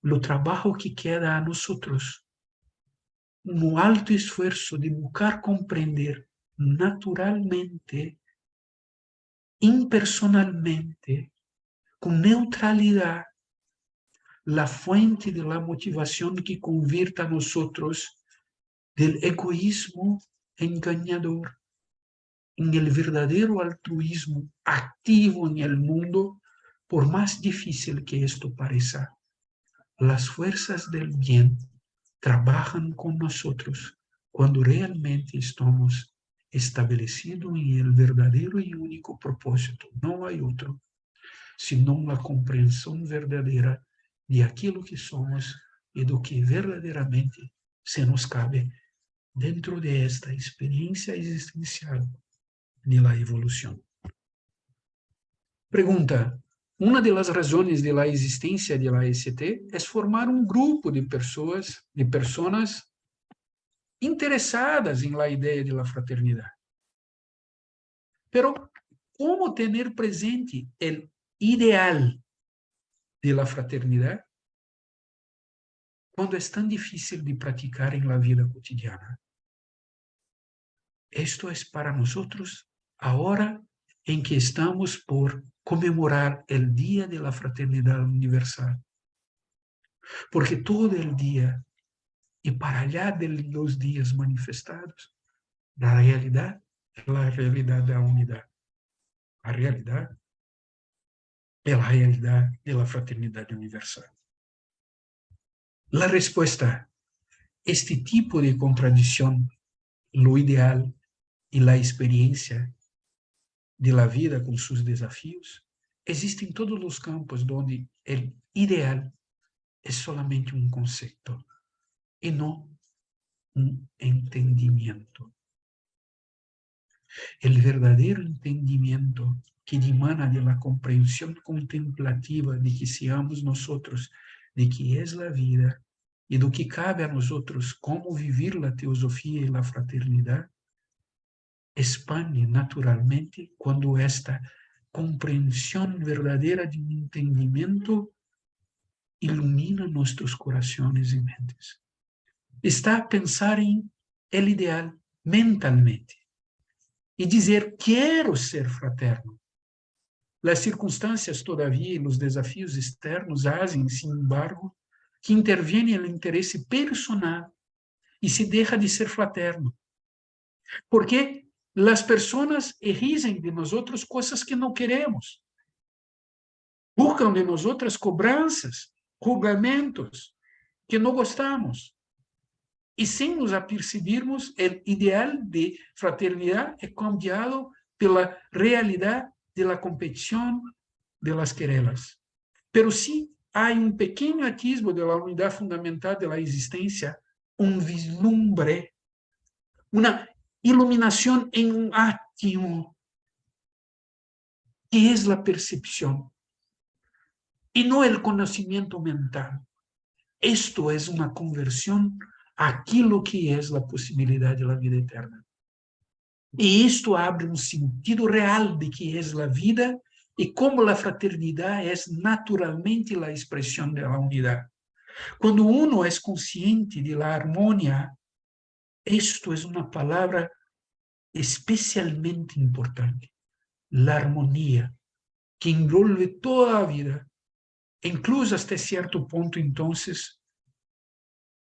lo trabajo que queda a nosotros, un alto esfuerzo de buscar comprender naturalmente, impersonalmente, con neutralidad, la fuente de la motivación que convierta a nosotros del egoísmo engañador en el verdadero altruismo activo en el mundo, por más difícil que esto parezca. Las fuerzas del bien trabajan con nosotros cuando realmente estamos establecidos en el verdadero y único propósito. No hay otro, sino la comprensión verdadera de aquello que somos y de lo que verdaderamente se nos cabe dentro de esta experiencia existencial de la evolución. Pregunta: una de las razones de la existencia de la AST es formar un grupo de personas interesadas en la idea de la fraternidad. Pero, ¿cómo tener presente el ideal de la fraternidad? cuando es tan difícil de practicar en la vida cotidiana. Esto es para nosotros ahora en que estamos por conmemorar el Día de la Fraternidad Universal. Porque todo el día y para allá de los días manifestados, la realidad es la realidad de la unidad. La realidad es la realidad de la fraternidad universal. La respuesta, este tipo de contradicción, lo ideal y la experiencia de la vida con sus desafíos, existe en todos los campos donde el ideal es solamente un concepto y no un entendimiento. El verdadero entendimiento que dimana de la comprensión contemplativa de que seamos nosotros, de que es la vida y de que cabe a nosotros cómo vivir la teosofía y la fraternidad, expande naturalmente cuando esta comprensión verdadera de un entendimiento ilumina nuestros corazones y mentes. Está a pensar en el ideal mentalmente y dizer, quiero ser fraterno. Las circunstancias todavía y los desafíos externos hacen, sin embargo, que interviene el interés personal y se deja de ser fraterno. Porque las personas exigen de nosotros cosas que no queremos. Buscan de nosotras cobranzas, julgamentos que no gostamos. Y sin nos apercibirmos, el ideal de fraternidad es cambiado pela realidad de la competición de las querelas. Pero sí hay un pequeño atisbo de la unidad fundamental de la existencia, un vislumbre, una iluminación en un átimo, que es la percepción, y no el conocimiento mental. Esto es una conversión a aquilo que es la posibilidad de la vida eterna. Y esto abre un sentido real de que es la vida y cómo la fraternidad es naturalmente la expresión de la unidad. Cuando uno es consciente de la armonía, esto es una palabra especialmente importante. La armonía, que envuelve toda la vida, incluso hasta cierto punto, entonces,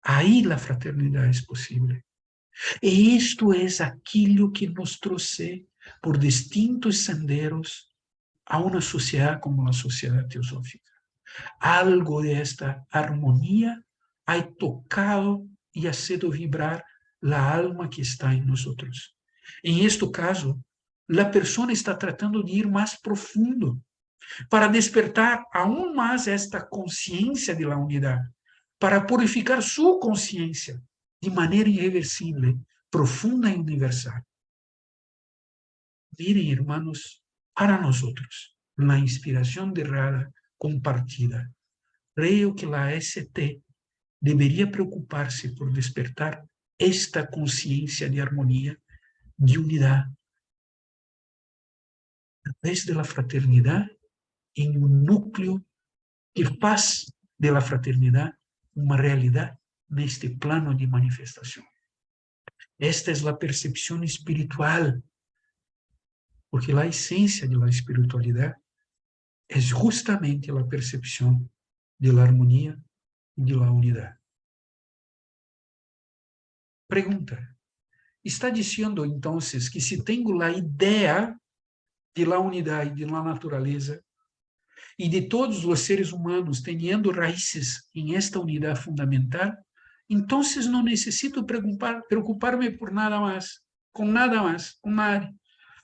ahí la fraternidad es posible. E isto é aquilo que nos trouxe por distintos senderos a uma sociedade como a sociedade teosófica. Algo de esta armonía ha tocado y ha sido vibrar la alma que está en nosotros. En este caso, la persona está tratando de ir más profundo para despertar aún más esta conciencia de la unidad, para purificar su conciencia de manera irreversible, profunda y universal. Miren, hermanos, para nosotros, la inspiración de Radha compartida, creo que la ST debería preocuparse por despertar esta conciencia de armonía, de unidad, a través de la fraternidad en un núcleo que faz de la fraternidad una realidad en este plano de manifestación. Esta es la percepción espiritual, porque la esencia de la espiritualidad es justamente la percepción de la armonía y de la unidad. Pregunta, ¿está diciendo entonces que si tengo la idea de la unidad y de la naturaleza y de todos los seres humanos teniendo raíces en esta unidad fundamental, entonces no necesito preocuparme por nada más, con nadie?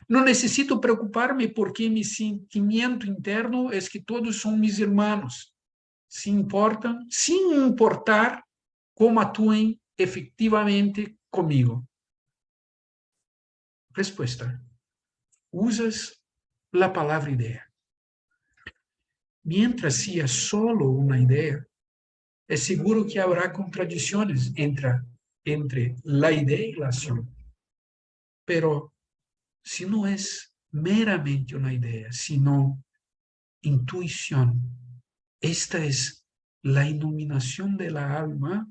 No necesito preocuparme porque mi sentimiento interno es que todos son mis hermanos, sin importar cómo actúen efectivamente conmigo. Respuesta. Usas la palabra idea. Mientras sea solo una idea, es seguro que habrá contradicciones entre la idea y la acción. Pero si no es meramente una idea, sino intuición, esta es la iluminación de la alma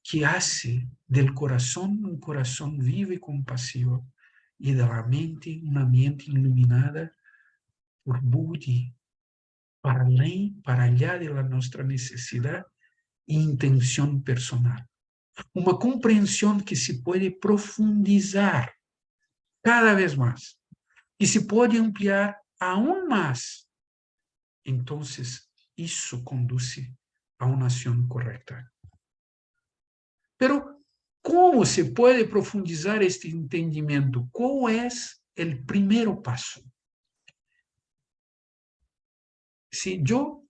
que hace del corazón un corazón vivo y compasivo y de la mente una mente iluminada por Buddhi, para allá de la nuestra necesidad e intención personal. Una comprensión que se puede profundizar cada vez más y se puede ampliar aún más. Entonces, eso conduce a una acción correcta. Pero, ¿cómo se puede profundizar este entendimiento? ¿Cuál es el primer paso? Si yo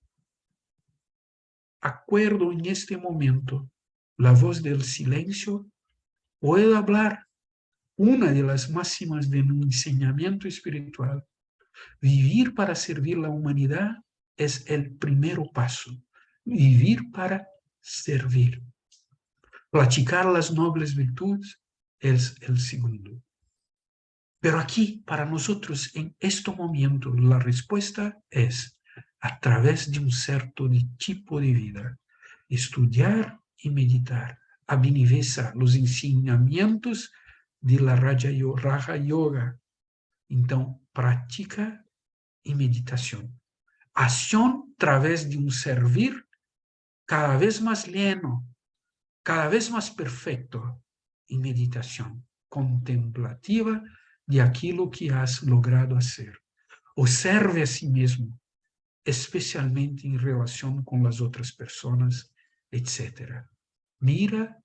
acuerdo en este momento la voz del silencio, puedo hablar una de las máximas de mi enseñamiento espiritual. Vivir para servir la humanidad es el primer paso. Vivir para servir. Practicar las nobles virtudes es el segundo. Pero aquí, para nosotros, en este momento, la respuesta es a través de un cierto tipo de vida. Estudiar y meditar. Abhinivesa, los ensinamientos de la Raja Yoga. Entonces, práctica y meditación. Acción a través de un servir cada vez más lleno, cada vez más perfecto, y meditación contemplativa de aquilo que has logrado hacer. Observe a sí mismo, especialmente en relación con las otras personas, etc. Mira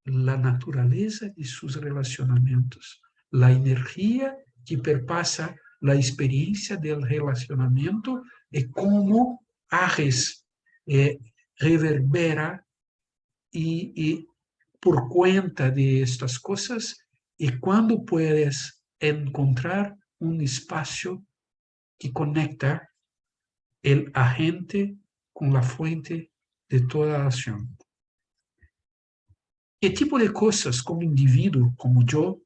la naturaleza de sus relacionamientos, la energía que perpasa la experiencia del relacionamiento y cómo Ares reverbera y por cuenta de estas cosas, y cuando puedes encontrar un espacio que conecta el agente con la fuente de toda acción. ¿Qué tipo de cosas como individuo, como yo,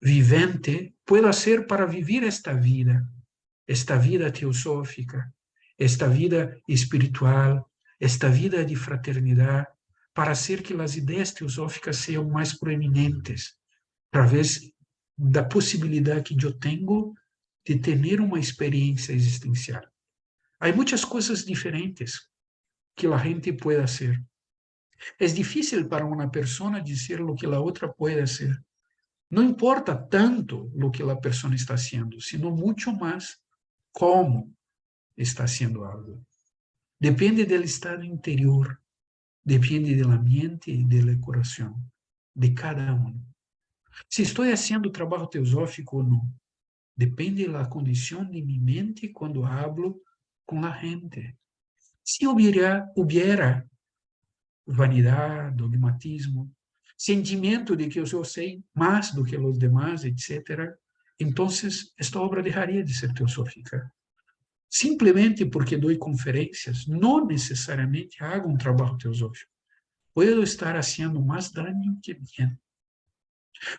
vivente, puedo hacer para vivir esta vida teosófica, esta vida espiritual, esta vida de fraternidad, para hacer que las ideas teosóficas sean más proeminentes, a través da posibilidad que yo tengo de tener una experiencia existencial? Hay muchas cosas diferentes que la gente puede hacer. Es difícil para una persona decir lo que la otra puede hacer. No importa tanto lo que la persona está haciendo, sino mucho más cómo está haciendo algo. Depende del estado interior, depende del ambiente y del corazón de cada uno. Si estoy haciendo trabajo teosófico o no, depende de la condición de mi mente cuando hablo con la gente. Si hubiera vanidad, dogmatismo, sentimiento de que yo sé más do que los demás, etc., entonces esta obra dejaría de ser teosófica. Simplemente porque doy conferencias, no necesariamente hago un trabajo teosófico. Puedo estar haciendo más daño que bien.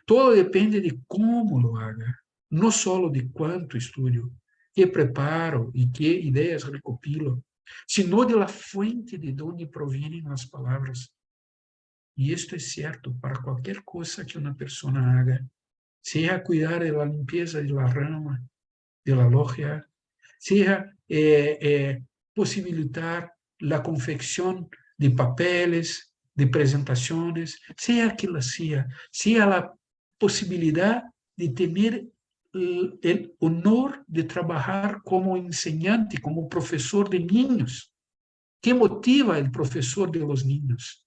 Todo depende de cómo lo haga, no solo de cuánto estudio, qué preparo y qué ideas recopilo, sino de la fuente de donde provienen las palabras. Y esto es cierto para cualquier cosa que una persona haga, sea cuidar de la limpieza de la rama, de la logia, sea posibilitar la confección de papeles, de presentaciones, sea que la sea la posibilidad de tener el honor de trabajar como enseñante, como profesor de niños. ¿Qué motiva el profesor de los niños?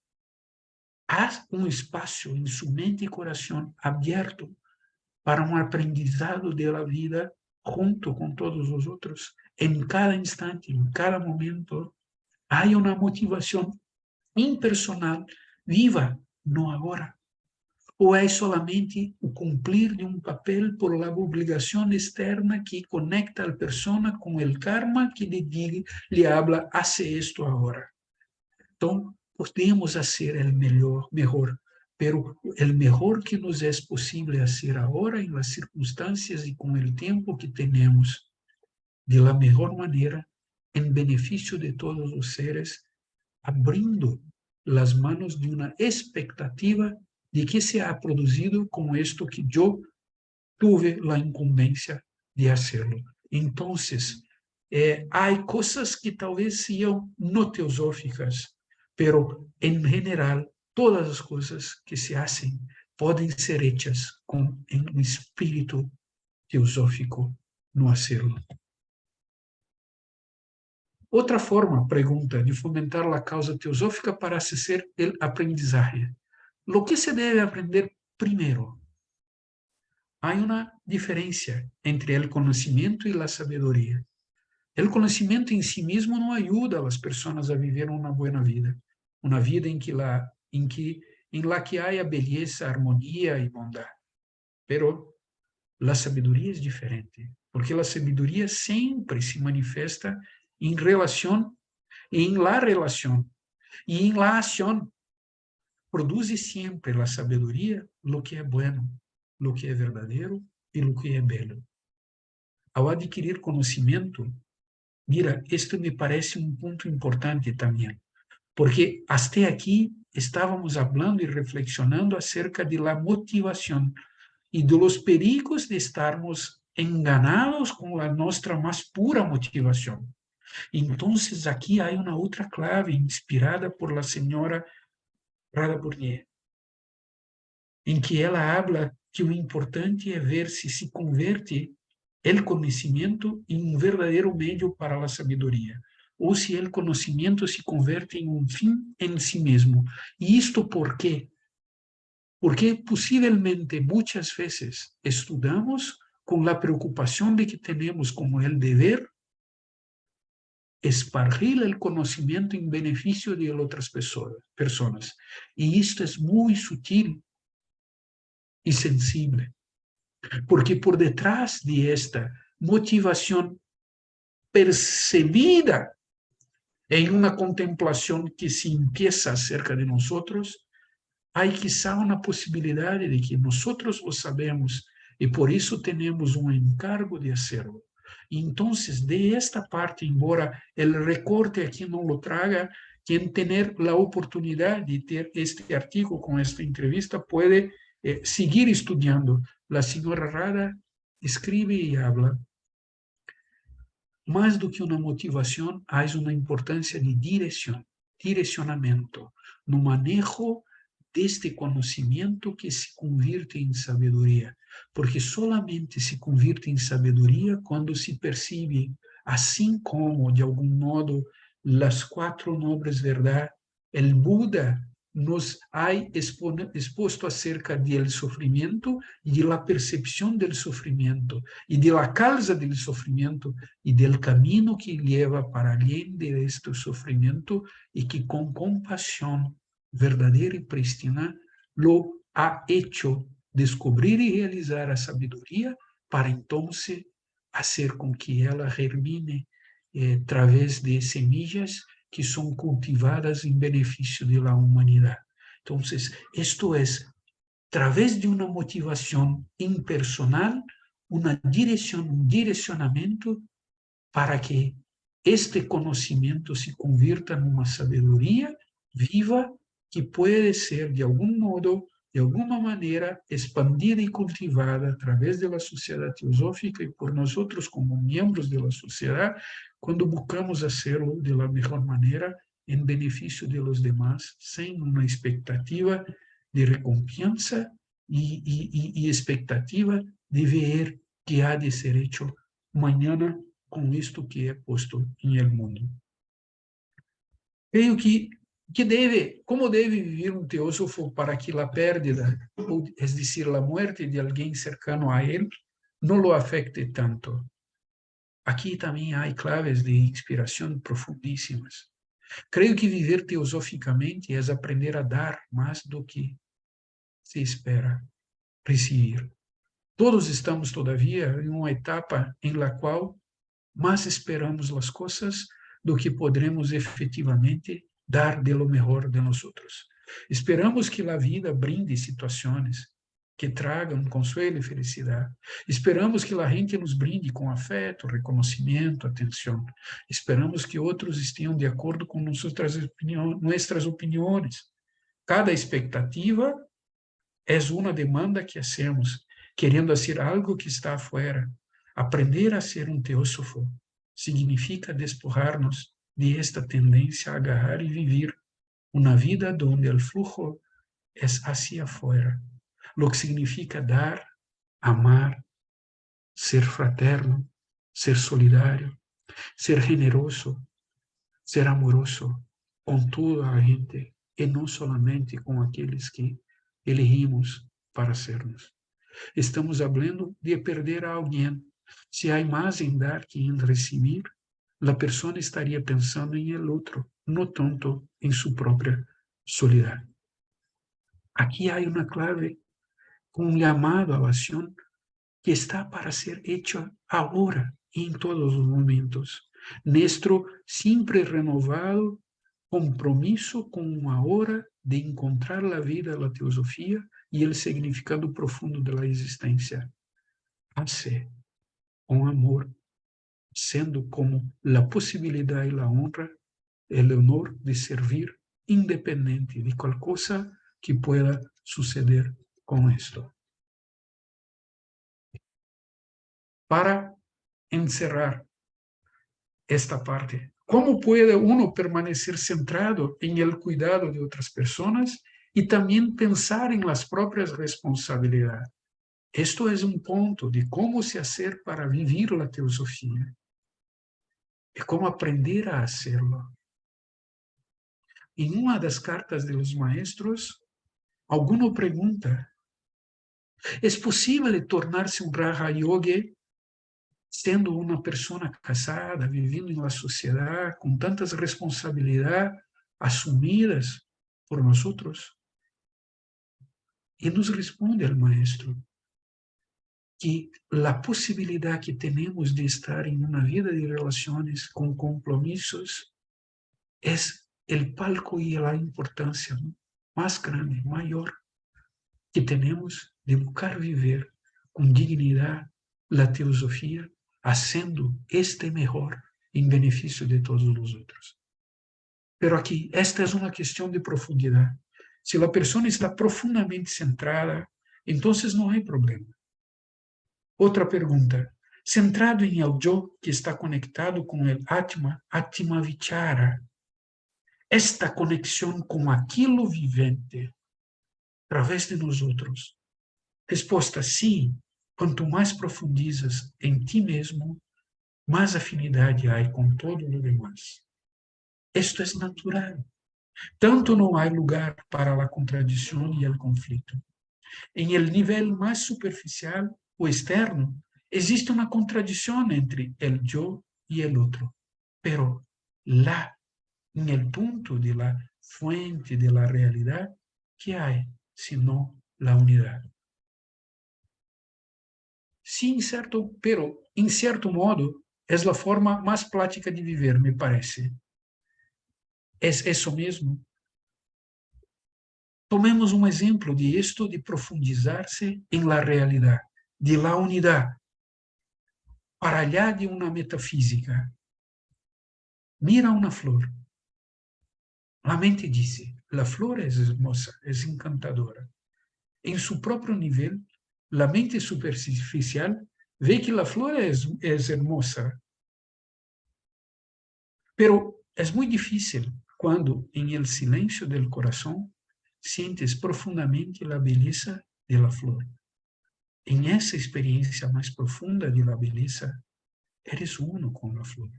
Haz un espacio en su mente y corazón abierto para un aprendizado de la vida junto con todos los otros. En cada instante, en cada momento, hay una motivación impersonal, viva, no ahora. ¿O es solamente el cumplir de un papel por la obligación externa que conecta a la persona con el karma que le habla, hace esto ahora? Entonces, podemos hacer el mejor, pero el mejor que nos es posible hacer ahora en las circunstancias y con el tiempo que tenemos, de la mejor manera, en beneficio de todos los seres, abriendo las manos de una expectativa de que se ha producido con esto que yo tuve la incumbencia de hacerlo. Entonces, hay cosas que tal vez sean no teosóficas, pero en general, todas las cosas que se hacen pueden ser hechas con un espíritu teosófico no hacerlo. Outra forma, pregunta, de fomentar a causa teosófica parece ser o aprendizaje. Lo que se deve aprender primeiro? Há uma diferença entre o conhecimento e a sabedoria. O conhecimento em si mesmo não ajuda a las pessoas a viver uma boa vida, uma vida em la que haya beleza, harmonia e bondade. Pero a sabedoria é diferente, porque a sabedoria sempre se manifesta em relação, em la relação e em la ação. Produz sempre a sabedoria lo que é bueno, lo que é verdadeiro e lo que é belo. Ao adquirir conhecimento, mira, esto me parece um ponto importante também, porque até aqui estávamos falando e reflexionando acerca de la motivação e de los perigos de estarmos enganados com a nossa mais pura motivação. Então, aqui há uma outra clave inspirada por la senhora Radha Burnier, em que ela habla que o importante é ver se converte o conhecimento em um verdadeiro meio para a sabedoria, ou se o conhecimento se converte em um fim em si mesmo. E isto por quê? Porque possivelmente muitas vezes estudamos com a preocupação de que temos como o dever espargir o conhecimento em benefício de outras pessoas. E isto é muito sutil e sensível, porque por detrás de esta motivação percebida em uma contemplação que se empieza acerca de nós, há quizá uma possibilidade de que nós o sabemos e por isso temos um encargo de hacerlo. Então, de esta parte, embora o recorte aqui não lo traga, quem ter a oportunidade de ter este artigo com esta entrevista pode seguir estudando. A senhora Radha escreve e habla. Mais do que uma motivação, há uma importância de direcionamento, no manejo deste conhecimento que se convierte em sabedoria, porque solamente se convierte em sabedoria quando se percebe, assim como, de algum modo, as 4 nobres verdades, o Buda nos ha exposto acerca do sofrimento e da percepção do sofrimento e da causa do sofrimento e do caminho que leva para além de este sofrimento e que com compaixão verdadeira e prístina lo ha hecho descobrir e realizar a sabedoria para então fazer com que ela germine através de semillas que são cultivadas em benefício da humanidade. Então, isto é, através de uma motivação impersonal, um direcionamento para que este conhecimento se convirta numa sabedoria viva que pode ser, de algum modo, de alguma maneira, expandida e cultivada através da sociedade teosófica e por nós como membros da sociedade, quando buscamos fazê-lo da melhor maneira, em benefício de los demás, sem uma expectativa de recompensa e expectativa de ver que há de ser hecho mañana com isto que é posto em el mundo. Creio que como deve viver um teósofo para que a pérdida, es decir, a morte de alguém cercano a ele, não lo afecte tanto? Aqui também há claves de inspiração profundíssimas. Creio que viver teosoficamente é aprender a dar mais do que se espera receber. Todos estamos, todavia, em uma etapa em la qual mais esperamos as coisas do que podremos efetivamente dar de lo mejor de nós. Esperamos que a vida brinde situações que tragam consuelo e felicidade. Esperamos que a gente nos brinde com afeto, reconhecimento, atenção. Esperamos que outros estejam de acordo com nossas opiniões. Cada expectativa é uma demanda que hacemos, querendo fazer algo que está afuera. Aprender a ser um teósofo significa despojar-nos de esta tendência a agarrar e viver uma vida onde o flujo é hacia afuera, lo que significa dar, amar, ser fraterno, ser solidário, ser generoso, ser amoroso com toda a gente e não solamente com aqueles que elegimos para sermos. Estamos hablando de perder a alguém. Se há mais em dar que em receber, a pessoa estaria pensando em el outro, não tanto em sua própria soledad. Aqui há uma clave, um chamado à ação que está para ser hecho agora, em todos os momentos. Nuestro sempre renovado compromisso com a hora de encontrar a vida, a teosofia e o significado profundo da existência. Hace com amor, sendo como a possibilidade e a honra, o honor de servir, independente de qualquer coisa que pueda suceder com isto. Para encerrar esta parte, como pode uno permanecer centrado em el cuidado de outras pessoas e também pensar em las próprias responsabilidades? Esto é um ponto de como se fazer para vivir a teosofia. É como aprender a hacerlo. Em uma das cartas de los maestros, alguno pergunta: ¿é possível tornar-se um Raja Yogi sendo uma pessoa casada, vivendo em la sociedade, com tantas responsabilidades assumidas por nós? E nos responde o maestro que a possibilidade que temos de estar em uma vida de relações com compromissos é o palco e a importância mais grande, maior, que temos de buscar viver com dignidade a teosofia, fazendo este melhor em benefício de todos os outros. Pero aqui, esta é uma questão de profundidade. Se a pessoa está profundamente centrada, então não há problema. Outra pergunta: centrado em el yo que está conectado com el Atma, Atma Vichara, esta conexão com aquilo vivente, através de nós outros? Resposta: sim. Quanto mais profundizas em ti mesmo, mais afinidade há com todo o demais. Isto é natural. Tanto não há lugar para a contradição e o conflito. Em el nível mais superficial, o externo, existe uma contradição entre el yo e el outro. Pero lá, em el punto de la fuente de la realidade, que há, senão la unidade? Sim, certo, pero, em certo modo, é a forma mais prática de viver, me parece. É isso mesmo. Tomemos um exemplo de isto, de profundizar-se em la realidade, de la unidade, para allá de uma metafísica. Mira uma flor. A mente diz: la flor é hermosa, é encantadora. Em seu próprio nível, a mente superficial vê que a flor é hermosa. Pero é muito difícil quando, em el silêncio del coração, sientes profundamente a beleza de la flor. Em essa experiência mais profunda de la beleza, eres uno com la flor.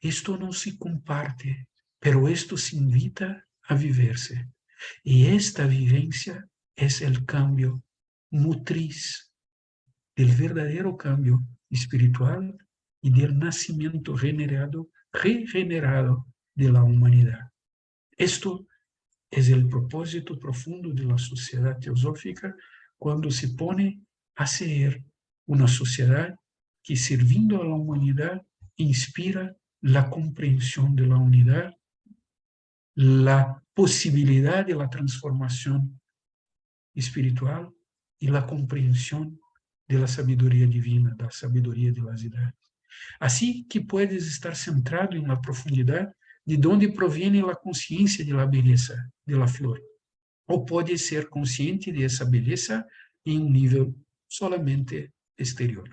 Isto não se comparte, pero isto se invita a viver-se. E esta vivência é o cambio motriz del verdadeiro cambio espiritual e del nascimento regenerado de la humanidade. Esto é o propósito profundo de la sociedade teosófica quando se pone a ser uma sociedade que, servindo a la humanidade, inspira la compreensão de la unidade, la possibilidade de la transformação espiritual y la comprensión de la sabiduría divina, la sabiduría de las edades. Así que puedes estar centrado en la profundidad de donde proviene la conciencia de la belleza de la flor, o puedes ser consciente de esa belleza en un nivel solamente exterior.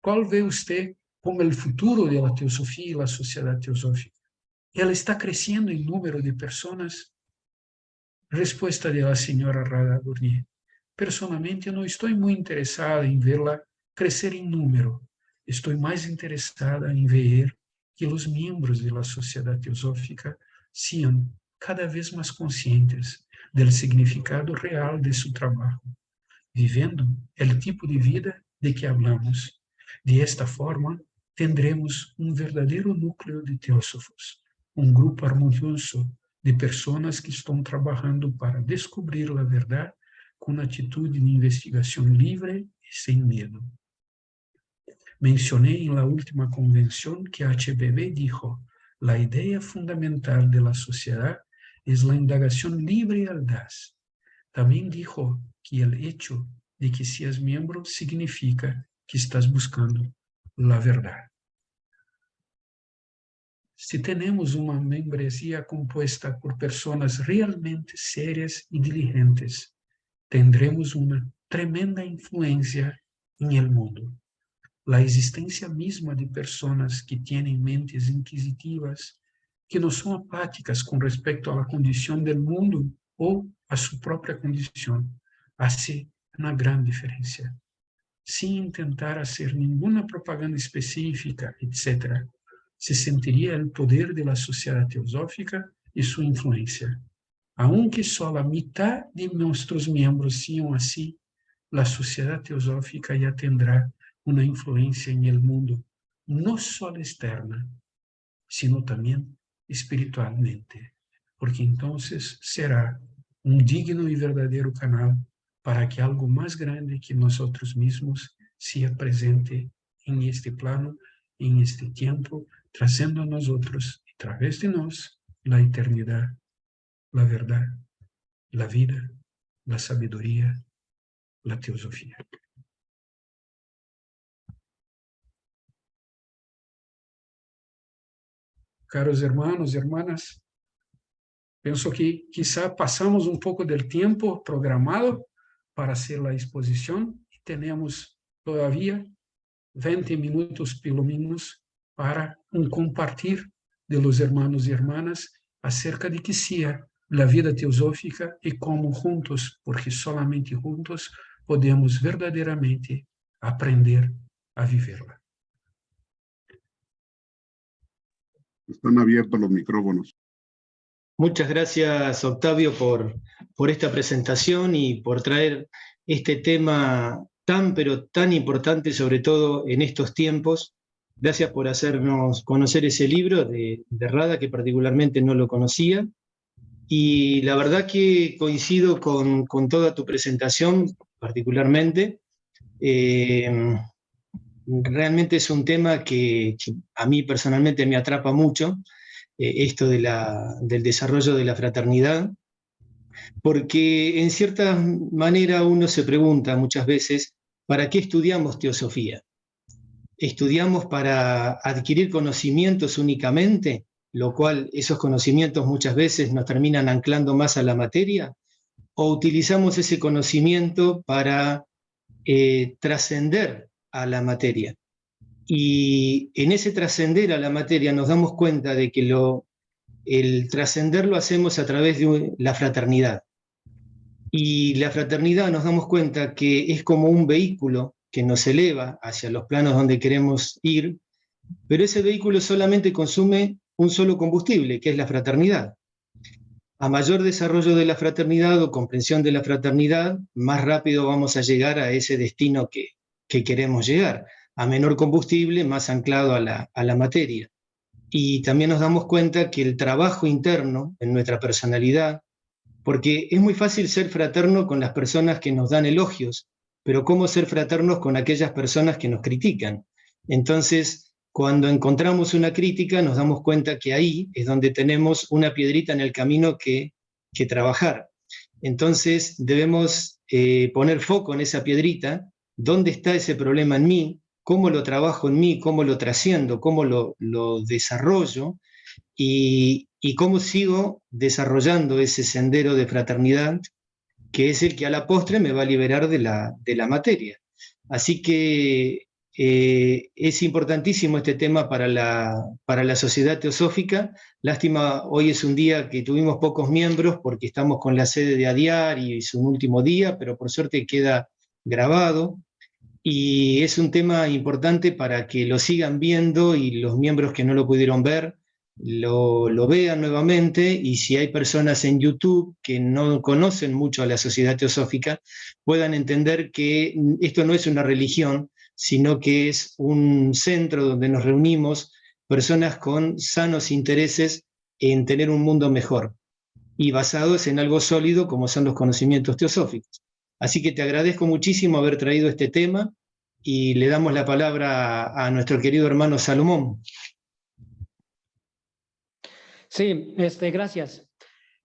¿Cuál ve usted como el futuro de la teosofía y la sociedad teosófica? ¿Ella está creciendo en número de personas? Respuesta de la señora Rada Dournier. Personalmente, no estoy muy interesada en verla crecer en número. Estoy más interesada en ver que los miembros de la sociedad teosófica sean cada vez más conscientes del significado real de su trabajo, viviendo el tipo de vida de que hablamos. De esta forma, tendremos un verdadero núcleo de teósofos, un grupo armonioso de personas que están trabajando para descubrir la verdad con actitud de investigación libre y sin miedo. Mencioné en la última convención que HBB dijo: la idea fundamental de la sociedad es la indagación libre y audaz. También dijo que el hecho de que seas miembro significa que estás buscando la verdad. Si tenemos una membresía compuesta por personas realmente serias y diligentes, tendremos una tremenda influencia en el mundo. La existencia misma de personas que tienen mentes inquisitivas, que no son apáticas con respecto a la condición del mundo o a su propia condición, hace una gran diferencia. Sin intentar hacer ninguna propaganda específica, etc., se sentiría el poder de la sociedad teosófica y su influencia. Aunque solo la mitad de nuestros miembros sean así, la sociedad teosófica ya tendrá una influencia en el mundo, no solo externa, sino también espiritualmente, porque entonces será un digno y verdadero canal para que algo más grande que nosotros mismos sea presente en este plano, en este tiempo, trazando a nosotros, a través de nos, la eternidad, la verdad, la vida, la sabiduría, la teosofía. Caros hermanos y hermanas, pienso que quizá pasamos un poco del tiempo programado para hacer la exposición y tenemos todavía 20 minutos pelo menos para un compartir de los hermanos y hermanas acerca de que sea la vida teosófica y cómo juntos, porque solamente juntos podemos verdaderamente aprender a vivirla. Están abiertos los micrófonos. Muchas gracias, Octavio, por esta presentación y por traer este tema tan, pero tan importante, sobre todo en estos tiempos. Gracias por hacernos conocer ese libro de Rada, que particularmente no lo conocía. Y la verdad que coincido con toda tu presentación, particularmente. Realmente es un tema que a mí personalmente me atrapa mucho, esto del desarrollo de la fraternidad, porque en cierta manera uno se pregunta muchas veces, ¿para qué estudiamos teosofía? ¿Estudiamos para adquirir conocimientos únicamente, lo cual esos conocimientos muchas veces nos terminan anclando más a la materia? ¿O utilizamos ese conocimiento para trascender a la materia? Y en ese trascender a la materia nos damos cuenta de que el trascender lo hacemos a través de la fraternidad. Y la fraternidad nos damos cuenta que es como un vehículo que nos eleva hacia los planos donde queremos ir, pero ese vehículo solamente consume un solo combustible, que es la fraternidad. A mayor desarrollo de la fraternidad o comprensión de la fraternidad, más rápido vamos a llegar a ese destino que queremos llegar. A menor combustible, más anclado a la materia. Y también nos damos cuenta que el trabajo interno en nuestra personalidad, porque es muy fácil ser fraterno con las personas que nos dan elogios, pero ¿cómo ser fraternos con aquellas personas que nos critican? Entonces, cuando encontramos una crítica nos damos cuenta que ahí es donde tenemos una piedrita en el camino que trabajar. Entonces debemos poner foco en esa piedrita, dónde está ese problema en mí, cómo lo trabajo en mí, cómo lo trasciendo, cómo lo desarrollo y cómo sigo desarrollando ese sendero de fraternidad que es el que a la postre me va a liberar de la materia. Así que es importantísimo este tema para la sociedad teosófica. Lástima, hoy es un día que tuvimos pocos miembros porque estamos con la sede de ADIAR y es un último día, pero por suerte queda grabado. Y es un tema importante para que lo sigan viendo y los miembros que no lo pudieron ver lo vean nuevamente, y si hay personas en YouTube que no conocen mucho a la sociedad teosófica, puedan entender que esto no es una religión, sino que es un centro donde nos reunimos personas con sanos intereses en tener un mundo mejor y basados en algo sólido como son los conocimientos teosóficos. Así que te agradezco muchísimo haber traído este tema y le damos la palabra a nuestro querido hermano Salomón. Sí, gracias.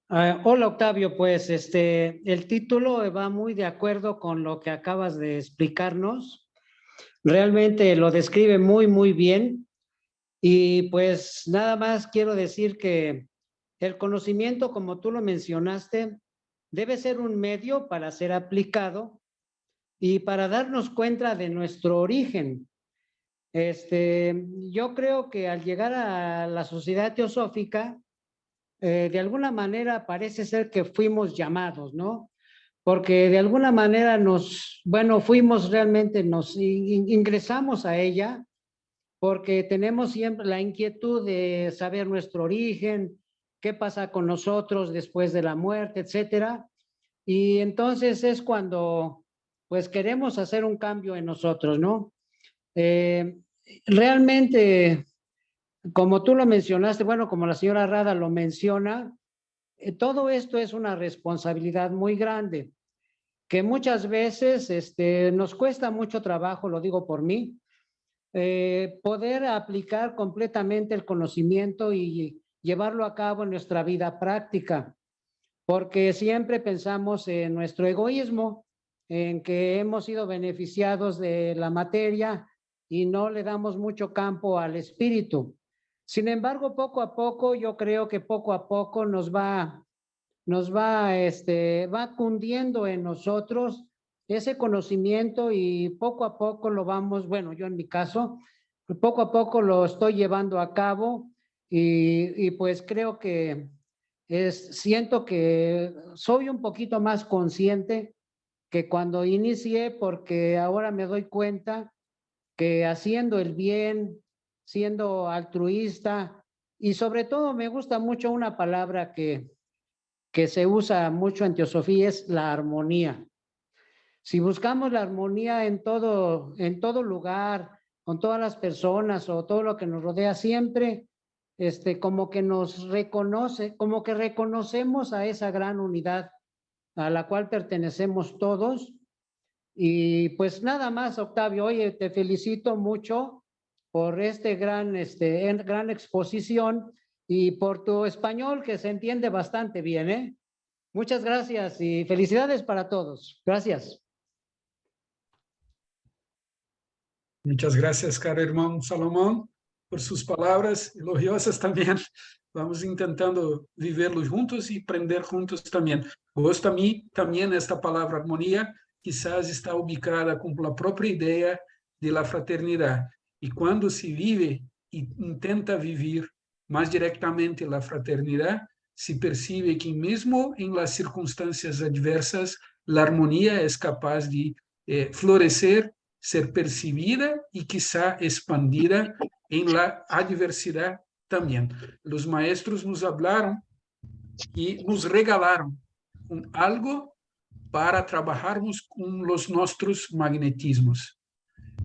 Hola, Octavio, pues el título va muy de acuerdo con lo que acabas de explicarnos. Realmente lo describe muy, muy bien. Y pues nada más quiero decir que el conocimiento, como tú lo mencionaste, debe ser un medio para ser aplicado y para darnos cuenta de nuestro origen. Yo creo que al llegar a la sociedad teosófica, de alguna manera parece ser que fuimos llamados, ¿no? Porque de alguna manera fuimos realmente, ingresamos a ella porque tenemos siempre la inquietud de saber nuestro origen, qué pasa con nosotros después de la muerte, etcétera. Y entonces es cuando pues queremos hacer un cambio en nosotros, ¿no? Realmente, como tú lo mencionaste, bueno, como la señora Rada lo menciona, todo esto es una responsabilidad muy grande, que muchas veces nos cuesta mucho trabajo, lo digo por mí, poder aplicar completamente el conocimiento y llevarlo a cabo en nuestra vida práctica, porque siempre pensamos en nuestro egoísmo, en que hemos sido beneficiados de la materia y no le damos mucho campo al espíritu. Sin embargo, poco a poco, yo creo que poco a poco va cundiendo en nosotros ese conocimiento y poco a poco lo vamos, bueno, yo en mi caso, poco a poco lo estoy llevando a cabo y pues creo que siento que soy un poquito más consciente que cuando inicié, porque ahora me doy cuenta que haciendo el bien, siendo altruista, y sobre todo me gusta mucho una palabra que se usa mucho en teosofía, es la armonía. Si buscamos la armonía en todo lugar, con todas las personas o todo lo que nos rodea, siempre como que nos reconoce, como que reconocemos a esa gran unidad a la cual pertenecemos todos. Y pues nada más, Octavio, oye, te felicito mucho por gran exposición y por tu español, que se entiende bastante bien, ¿eh? Muchas gracias y felicidades para todos. Gracias. Muchas gracias, caro hermano Salomón, por sus palabras elogiosas también. Vamos intentando viverlo juntos y aprender juntos también. Gusta a mí también esta palabra armonía, quizás está ubicada con la propia idea de la fraternidad. Y cuando se vive e intenta vivir más directamente la fraternidad, se percibe que mesmo en las circunstancias adversas, la armonía es capaz de florecer, ser percibida y quizá expandida en la adversidad también. Los maestros nos hablaron y nos regalaron algo para trabajarmos con los nuestros magnetismos,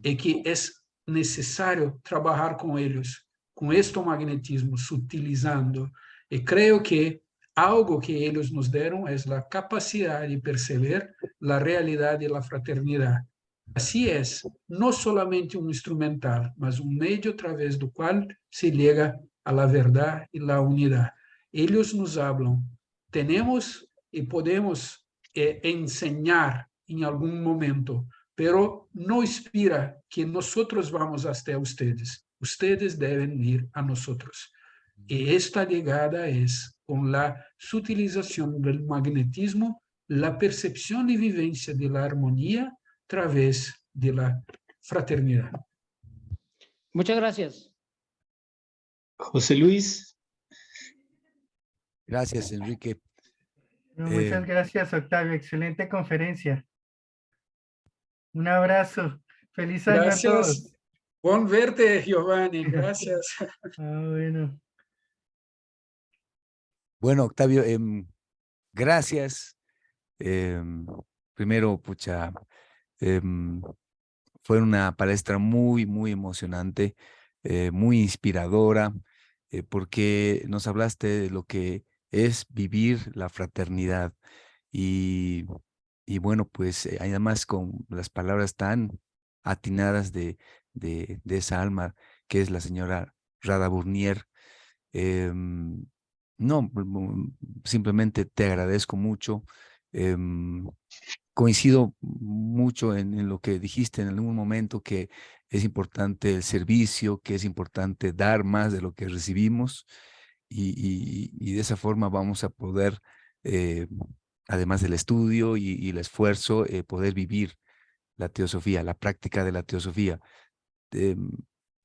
y que es necesario trabajar con ellos, con este magnetismo, sutilizando. Y creo que algo que ellos nos dieron es la capacidad de perceber la realidad de la fraternidad. Assim é, não solamente um instrumental, mas um meio através do qual se llega a la verdade e la unidade. Eles nos hablam. Temos e podemos ensinar em algum momento, pero não espera que nós vamos até ustedes. Ustedes devem vir a nós. E esta llegada é com a utilização do magnetismo, a percepção e vivência da harmonia a través de la fraternidad. Muchas gracias. José Luis, Gracias, Enrique. No, muchas gracias, Octavio. Excelente conferencia. Un abrazo. Feliz año a todos. Gracias. Buen verte, Giovanni. Gracias. Bueno. Bueno, Octavio, gracias. Primero, pucha, fue una palestra muy, muy emocionante, muy inspiradora, porque nos hablaste de lo que es vivir la fraternidad. Y bueno, pues además con las palabras tan atinadas de esa alma que es la señora Rada Burnier. No, simplemente te agradezco mucho. Coincido mucho en lo que dijiste en algún momento, que es importante el servicio, que es importante dar más de lo que recibimos, y de esa forma vamos a poder, además del estudio y el esfuerzo, poder vivir la teosofía, la práctica de la teosofía.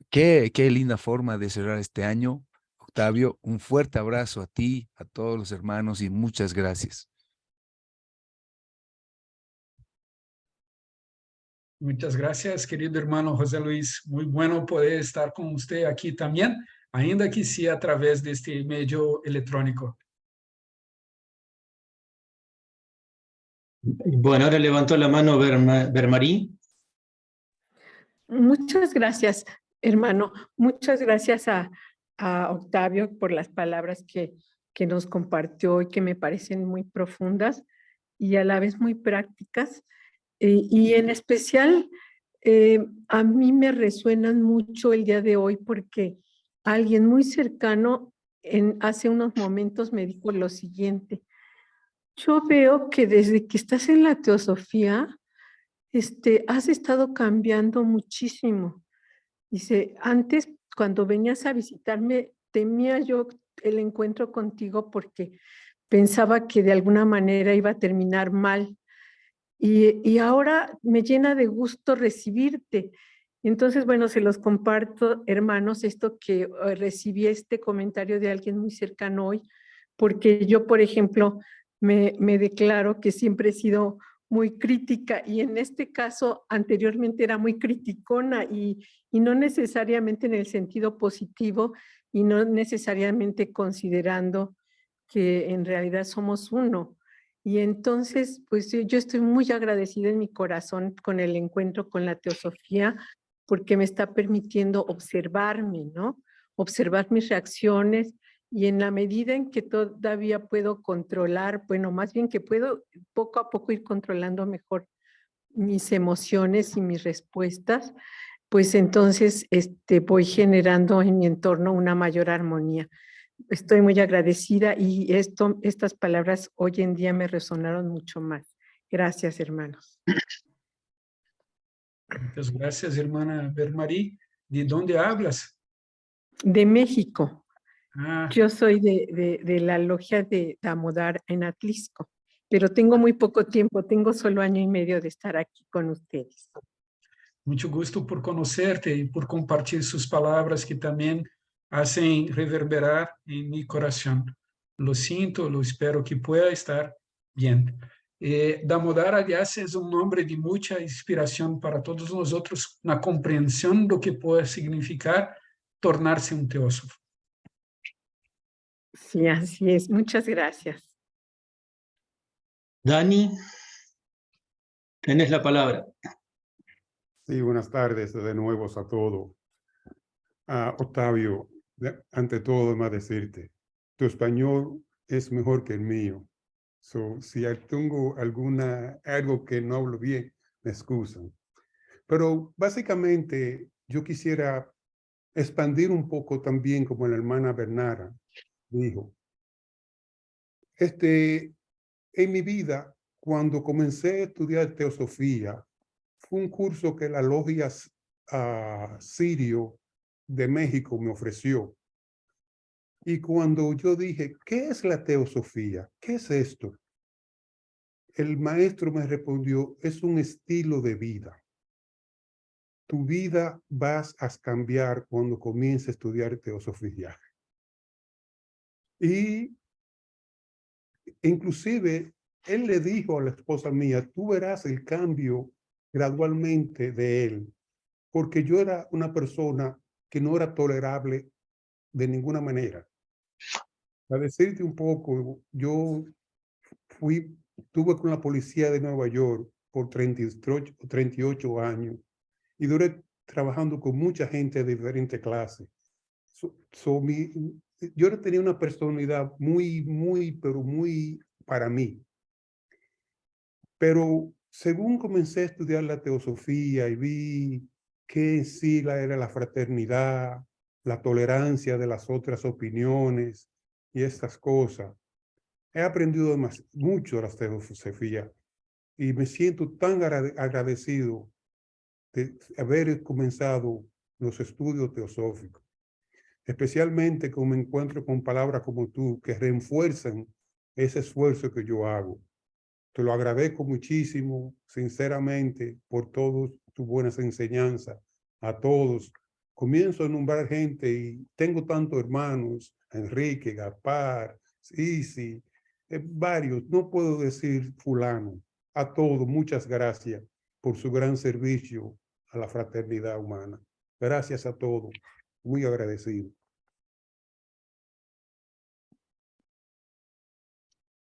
Qué linda forma de cerrar este año, Octavio. Un fuerte abrazo a ti, a todos los hermanos, y muchas gracias. Muchas gracias, querido hermano José Luis. Muy bueno poder estar con usted aquí también, ainda que sea a través de este medio electrónico. bueno, ahora levantó la mano Bermarí. Muchas gracias, hermano. Muchas gracias a Octavio por las palabras que nos compartió y que me parecen muy profundas y a la vez muy prácticas. Y en especial, a mí me resuenan mucho el día de hoy porque alguien muy cercano hace unos momentos me dijo lo siguiente: yo veo que desde que estás en la teosofía, has estado cambiando muchísimo. Dice, antes cuando venías a visitarme, temía yo el encuentro contigo porque pensaba que de alguna manera iba a terminar mal. Y ahora me llena de gusto recibirte. Entonces, bueno, se los comparto, hermanos, esto que recibí este comentario de alguien muy cercano hoy, porque yo, por ejemplo, me declaro que siempre he sido muy crítica y en este caso anteriormente era muy criticona y no necesariamente en el sentido positivo y no necesariamente considerando que en realidad somos uno. Y entonces, pues yo estoy muy agradecida en mi corazón con el encuentro con la teosofía porque me está permitiendo observarme, ¿no? Observar mis reacciones y en la medida en que todavía puedo controlar, bueno, más bien que puedo poco a poco ir controlando mejor mis emociones y mis respuestas, pues entonces voy generando en mi entorno una mayor armonía. Estoy muy agradecida y estas palabras hoy en día me resonaron mucho más. Gracias, hermanos. Muchas gracias, hermana Bermarí. ¿De dónde hablas? De México. Ah, Yo soy de la logia de Damodar en Atlisco, pero tengo muy poco tiempo, tengo solo 1 año y medio de estar aquí con ustedes. mucho gusto por conocerte y por compartir sus palabras que también hacen reverberar en mi corazón. Lo siento, lo espero que pueda estar bien. Damodar, aliás, es un nombre de mucha inspiración para todos nosotros, una comprensión de lo que puede significar tornarse un teósofo. Sí, así es. Muchas gracias. Dani, tenés la palabra. Sí, buenas tardes de nuevo a todos. Octavio, ante todo, más decirte, tu español es mejor que el mío. So, si tengo algo que no hablo bien, me excusan. Pero básicamente yo quisiera expandir un poco también, como la hermana Bernara dijo. En mi vida, cuando comencé a estudiar teosofía, fue un curso que la logia Sirio de México me ofreció. Y cuando yo dije, ¿qué es la teosofía? ¿Qué es esto? El maestro me respondió, es un estilo de vida. Tu vida vas a cambiar cuando comiences a estudiar teosofía. Y inclusive él le dijo a la esposa mía, tú verás el cambio gradualmente de él, porque yo era una persona que no era tolerable de ninguna manera. Para decirte un poco, yo estuve con la policía de Nueva York por 38 años y duré trabajando con mucha gente de diferentes clases. Yo tenía una personalidad pero muy para mí. Pero según comencé a estudiar la teosofía y vi que en sí era la fraternidad, la tolerancia de las otras opiniones y estas cosas, he aprendido mucho de la teosofía y me siento tan agradecido de haber comenzado los estudios teosóficos, especialmente como me encuentro con palabras como tú que refuerzan ese esfuerzo que yo hago. Te lo agradezco muchísimo, sinceramente, por todas tus buenas enseñanzas, a todos. Comienzo a nombrar gente y tengo tantos hermanos, Enrique, Gaspar, Sisi, varios, no puedo decir fulano. A todos, muchas gracias por su gran servicio a la fraternidad humana. Gracias a todos, muy agradecido.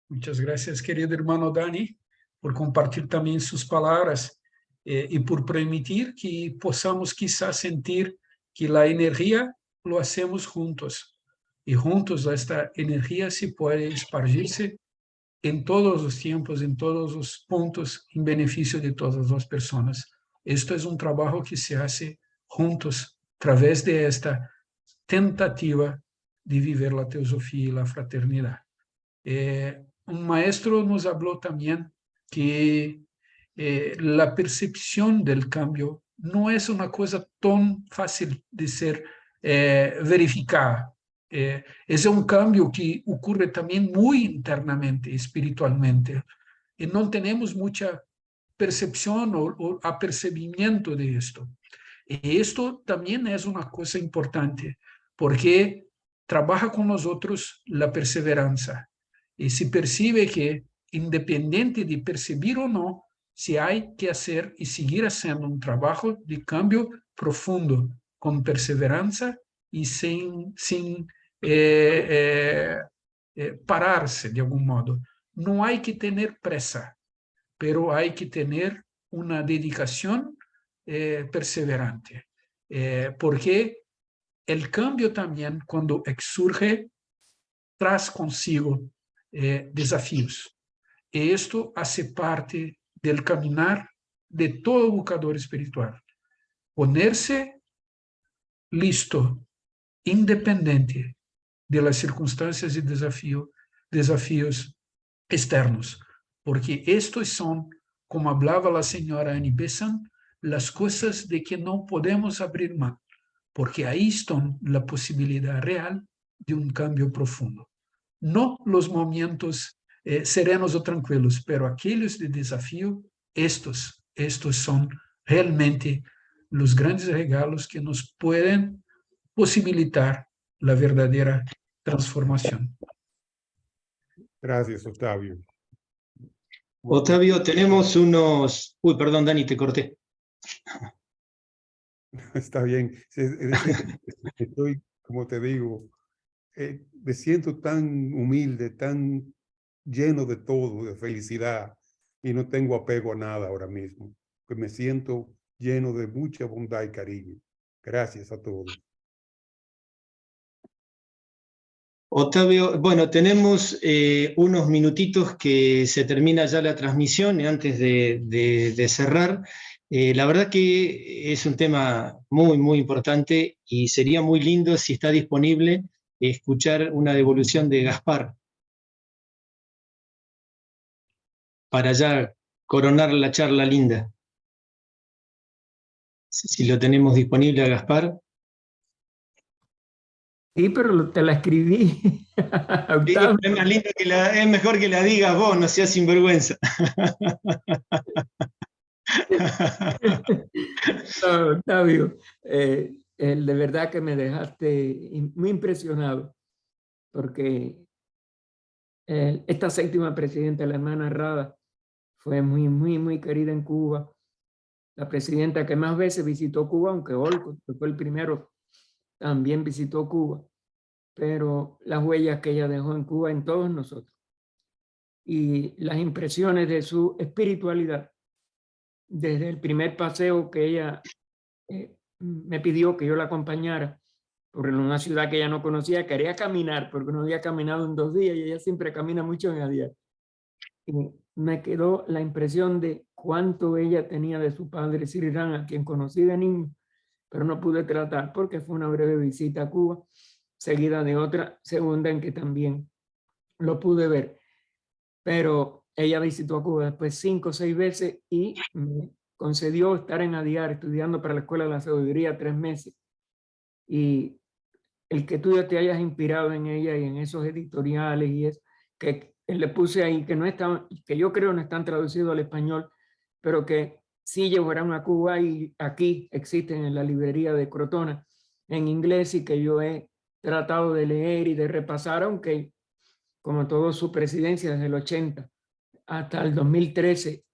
Muchas gracias, querido hermano Dani, por compartir también sus palabras y por permitir que possamos quizás sentir que la energía lo hacemos juntos. Y juntos esta energía se puede esparcirse en todos los tiempos, en todos los puntos, en beneficio de todas las personas. Esto es un trabajo que se hace juntos a través de esta tentativa de vivir la teosofía y la fraternidad. Un maestro nos habló también que la percepción del cambio no es una cosa tan fácil de ser verificada. Es un cambio que ocurre también muy internamente, espiritualmente, y no tenemos mucha percepción o apercibimiento de esto. Y esto también es una cosa importante, porque trabaja con nosotros la perseverancia. Y se percibe que, independiente de percibir o no, si hay que hacer y seguir haciendo un trabajo de cambio profundo, con perseverancia y sin pararse de algún modo. No hay que tener presa, pero hay que tener una dedicación perseverante, porque el cambio también, cuando surge, traz consigo desafíos. Y esto hace parte del caminar de todo educador espiritual. Ponerse listo, independiente de las circunstancias y desafíos externos, porque estos son, como hablaba la señora Annie Besant, las cosas de que no podemos abrir mano, porque ahí está la posibilidad real de un cambio profundo. No los momentos serenos o tranquilos, pero aquellos de desafío, estos son realmente los grandes regalos que nos pueden posibilitar la verdadera transformación. Gracias, Octavio. Octavio, tenemos unos... Uy, perdón, Dani, te corté. Está bien. Estoy, como te digo, me siento tan humilde, tan lleno de todo, de felicidad, y no tengo apego a nada ahora mismo. Pues me siento lleno de mucha bondad y cariño. Gracias a todos. Octavio, bueno, tenemos unos minutitos que se termina ya la transmisión antes de cerrar. La verdad que es un tema muy, muy importante y sería muy lindo si está disponible escuchar una devolución de Gaspar para ya coronar la charla linda. Si lo tenemos disponible a Gaspar. Sí, pero te la escribí. Sí, es más lindo es mejor que la digas vos, no seas sinvergüenza. No, Octavio, de verdad que me dejaste muy impresionado, porque esta séptima presidenta, la hermana Rada, fue muy, muy, muy querida en Cuba. La presidenta que más veces visitó Cuba, aunque Olcott, que fue el primero, también visitó Cuba, pero las huellas que ella dejó en Cuba en todos nosotros y las impresiones de su espiritualidad, desde el primer paseo que ella me pidió que yo la acompañara por una ciudad que ella no conocía, quería caminar porque no había caminado en 2 días y ella siempre camina mucho en el día. Y me quedó la impresión de cuánto ella tenía de su padre Sri Ram, a quien conocí de niño, pero no pude tratar porque fue una breve visita a Cuba, seguida de otra segunda en que también lo pude ver. Pero ella visitó a Cuba después 5 o 6 veces y me concedió estar en ADIAR estudiando para la Escuela de la Sabiduría 3 meses. Y el que tú ya te hayas inspirado en ella y en esos editoriales y es que le puse ahí que no están, que yo creo no están traducidos al español, pero que sí llevarán a Cuba y aquí existen en la librería de Crotona en inglés y que yo he tratado de leer y de repasar, aunque como todo su presidencia desde el 80 hasta el 2013,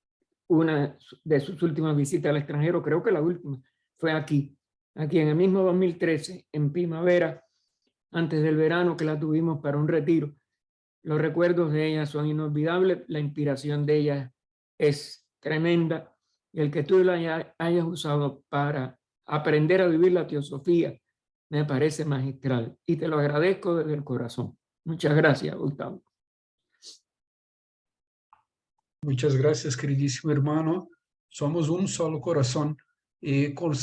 una de sus últimas visitas al extranjero, creo que la última, fue aquí en el mismo 2013, en primavera, antes del verano que la tuvimos para un retiro. Los recuerdos de ella son inolvidables, la inspiración de ella es tremenda, y el que tú la hayas usado para aprender a vivir la teosofía me parece magistral, y te lo agradezco desde el corazón. Muchas gracias, Gustavo. Muchas gracias, queridísimo hermano. Somos un solo corazón y con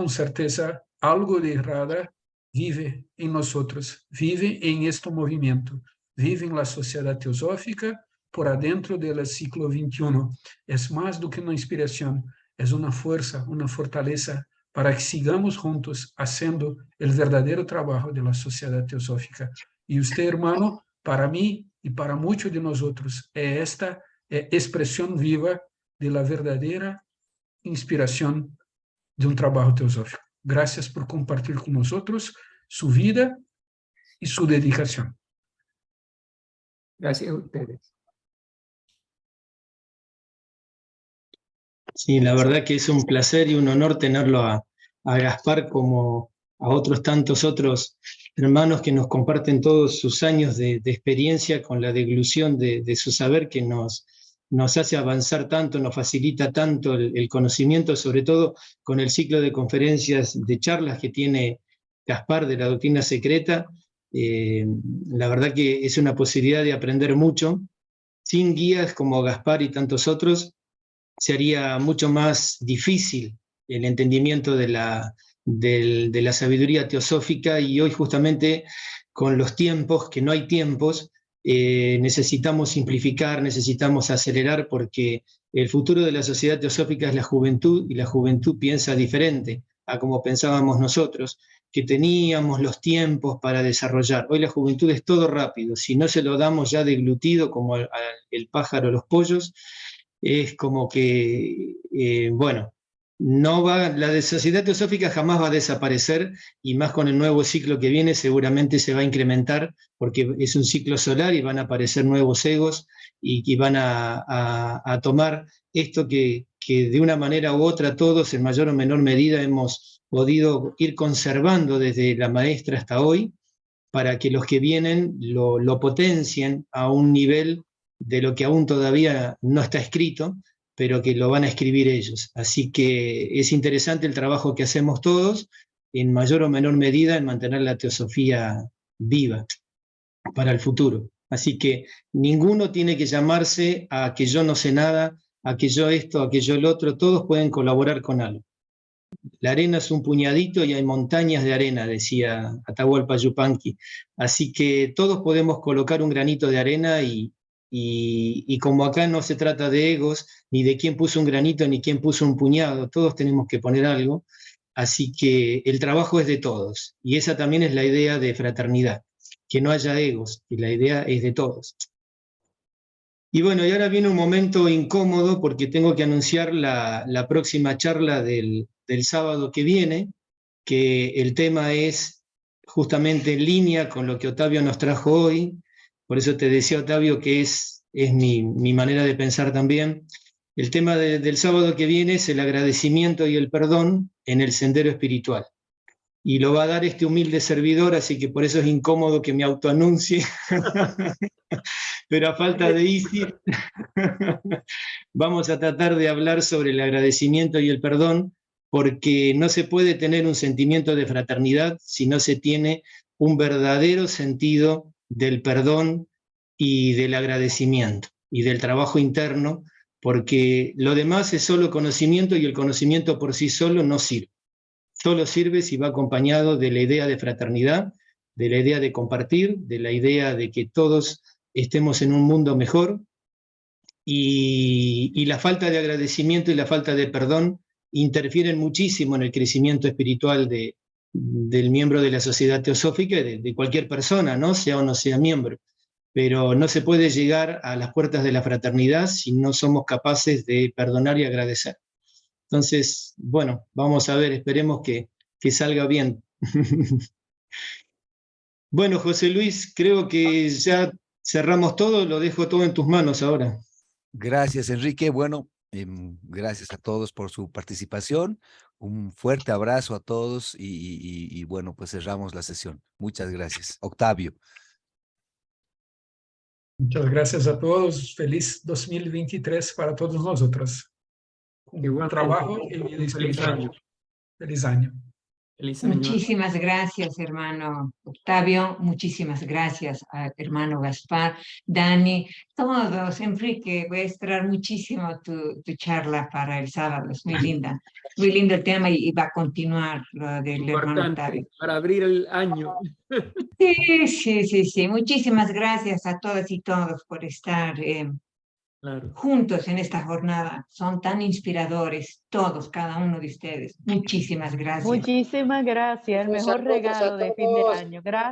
certeza algo de Rada vive en nosotros, vive en este movimiento, vive en la sociedad teosófica por adentro del siglo XXI. Es más do que una inspiración, es una fuerza, una fortaleza para que sigamos juntos haciendo el verdadero trabajo de la sociedad teosófica. Y usted, hermano, para mí y para muchos de nosotros, es esta expresión viva de la verdadera inspiración de un trabajo teosófico. Gracias por compartir con nosotros su vida y su dedicación. Gracias a ustedes. Sí, la verdad que es un placer y un honor tenerlo a Gaspar como a otros tantos otros hermanos que nos comparten todos sus años de experiencia con la deglución de su saber que nos hace avanzar tanto, nos facilita tanto el conocimiento, sobre todo con el ciclo de conferencias, de charlas que tiene Gaspar de la doctrina secreta. La verdad que es una posibilidad de aprender mucho. Sin guías como Gaspar y tantos otros, sería mucho más difícil el entendimiento de la sabiduría teosófica, y hoy justamente con los tiempos, que no hay tiempos, necesitamos simplificar, necesitamos acelerar, porque el futuro de la sociedad teosófica es la juventud, y la juventud piensa diferente a como pensábamos nosotros, que teníamos los tiempos para desarrollar. Hoy la juventud es todo rápido, si no se lo damos ya deglutido como el pájaro a los pollos, es como que, bueno, la sociedad teosófica jamás va a desaparecer, y más con el nuevo ciclo que viene seguramente se va a incrementar, porque es un ciclo solar y van a aparecer nuevos egos y van a tomar esto que de una manera u otra todos en mayor o menor medida hemos podido ir conservando desde la maestra hasta hoy, para que los que vienen lo potencien a un nivel de lo que aún todavía no está escrito, pero que lo van a escribir ellos. Así que es interesante el trabajo que hacemos todos, en mayor o menor medida, en mantener la teosofía viva para el futuro. Así que ninguno tiene que llamarse a que yo no sé nada, aquello esto, aquello el otro, todos pueden colaborar con algo. La arena es un puñadito y hay montañas de arena, decía Atahualpa Yupanqui. Así que todos podemos colocar un granito de arena y como acá no se trata de egos, ni de quién puso un granito, ni quién puso un puñado, todos tenemos que poner algo. Así que el trabajo es de todos. Y esa también es la idea de fraternidad, que no haya egos, y la idea es de todos. Y bueno, y ahora viene un momento incómodo porque tengo que anunciar la próxima charla del sábado que viene, que el tema es justamente en línea con lo que Octavio nos trajo hoy. Por eso te decía, Octavio, que es mi manera de pensar también. El tema del sábado que viene es el agradecimiento y el perdón en el sendero espiritual. Y lo va a dar este humilde servidor, así que por eso es incómodo que me autoanuncie. Pero a falta de Isi, vamos a tratar de hablar sobre el agradecimiento y el perdón, porque no se puede tener un sentimiento de fraternidad si no se tiene un verdadero sentido del perdón y del agradecimiento y del trabajo interno, porque lo demás es solo conocimiento y el conocimiento por sí solo no sirve. Solo sirve si va acompañado de la idea de fraternidad, de la idea de compartir, de la idea de que todos estemos en un mundo mejor, y la falta de agradecimiento y la falta de perdón interfieren muchísimo en el crecimiento espiritual del miembro de la sociedad teosófica y de cualquier persona, ¿no? Sea o no sea miembro. Pero no se puede llegar a las puertas de la fraternidad si no somos capaces de perdonar y agradecer. Entonces, bueno, vamos a ver, esperemos que salga bien. Bueno, José Luis, creo que ya cerramos todo, lo dejo todo en tus manos ahora. Gracias, Enrique. Bueno, gracias a todos por su participación. Un fuerte abrazo a todos y bueno, pues cerramos la sesión. Muchas gracias. Octavio. Muchas gracias a todos. Feliz 2023 para todos nosotros. Buen trabajo y vida espiritual. Feliz año. Feliz año. Muchísimas gracias, hermano Octavio. Muchísimas gracias, hermano Gaspar, Dani, todos. Enrique, voy a esperar muchísimo tu charla para el sábado. Es muy linda. Muy lindo el tema y va a continuar lo del hermano Octavio. Para abrir el año. Sí. Muchísimas gracias a todas y todos por estar juntos en esta jornada. Son tan inspiradores todos, cada uno de ustedes. Muchísimas gracias. Muchísimas gracias. El mejor regalo de fin de año. Gracias.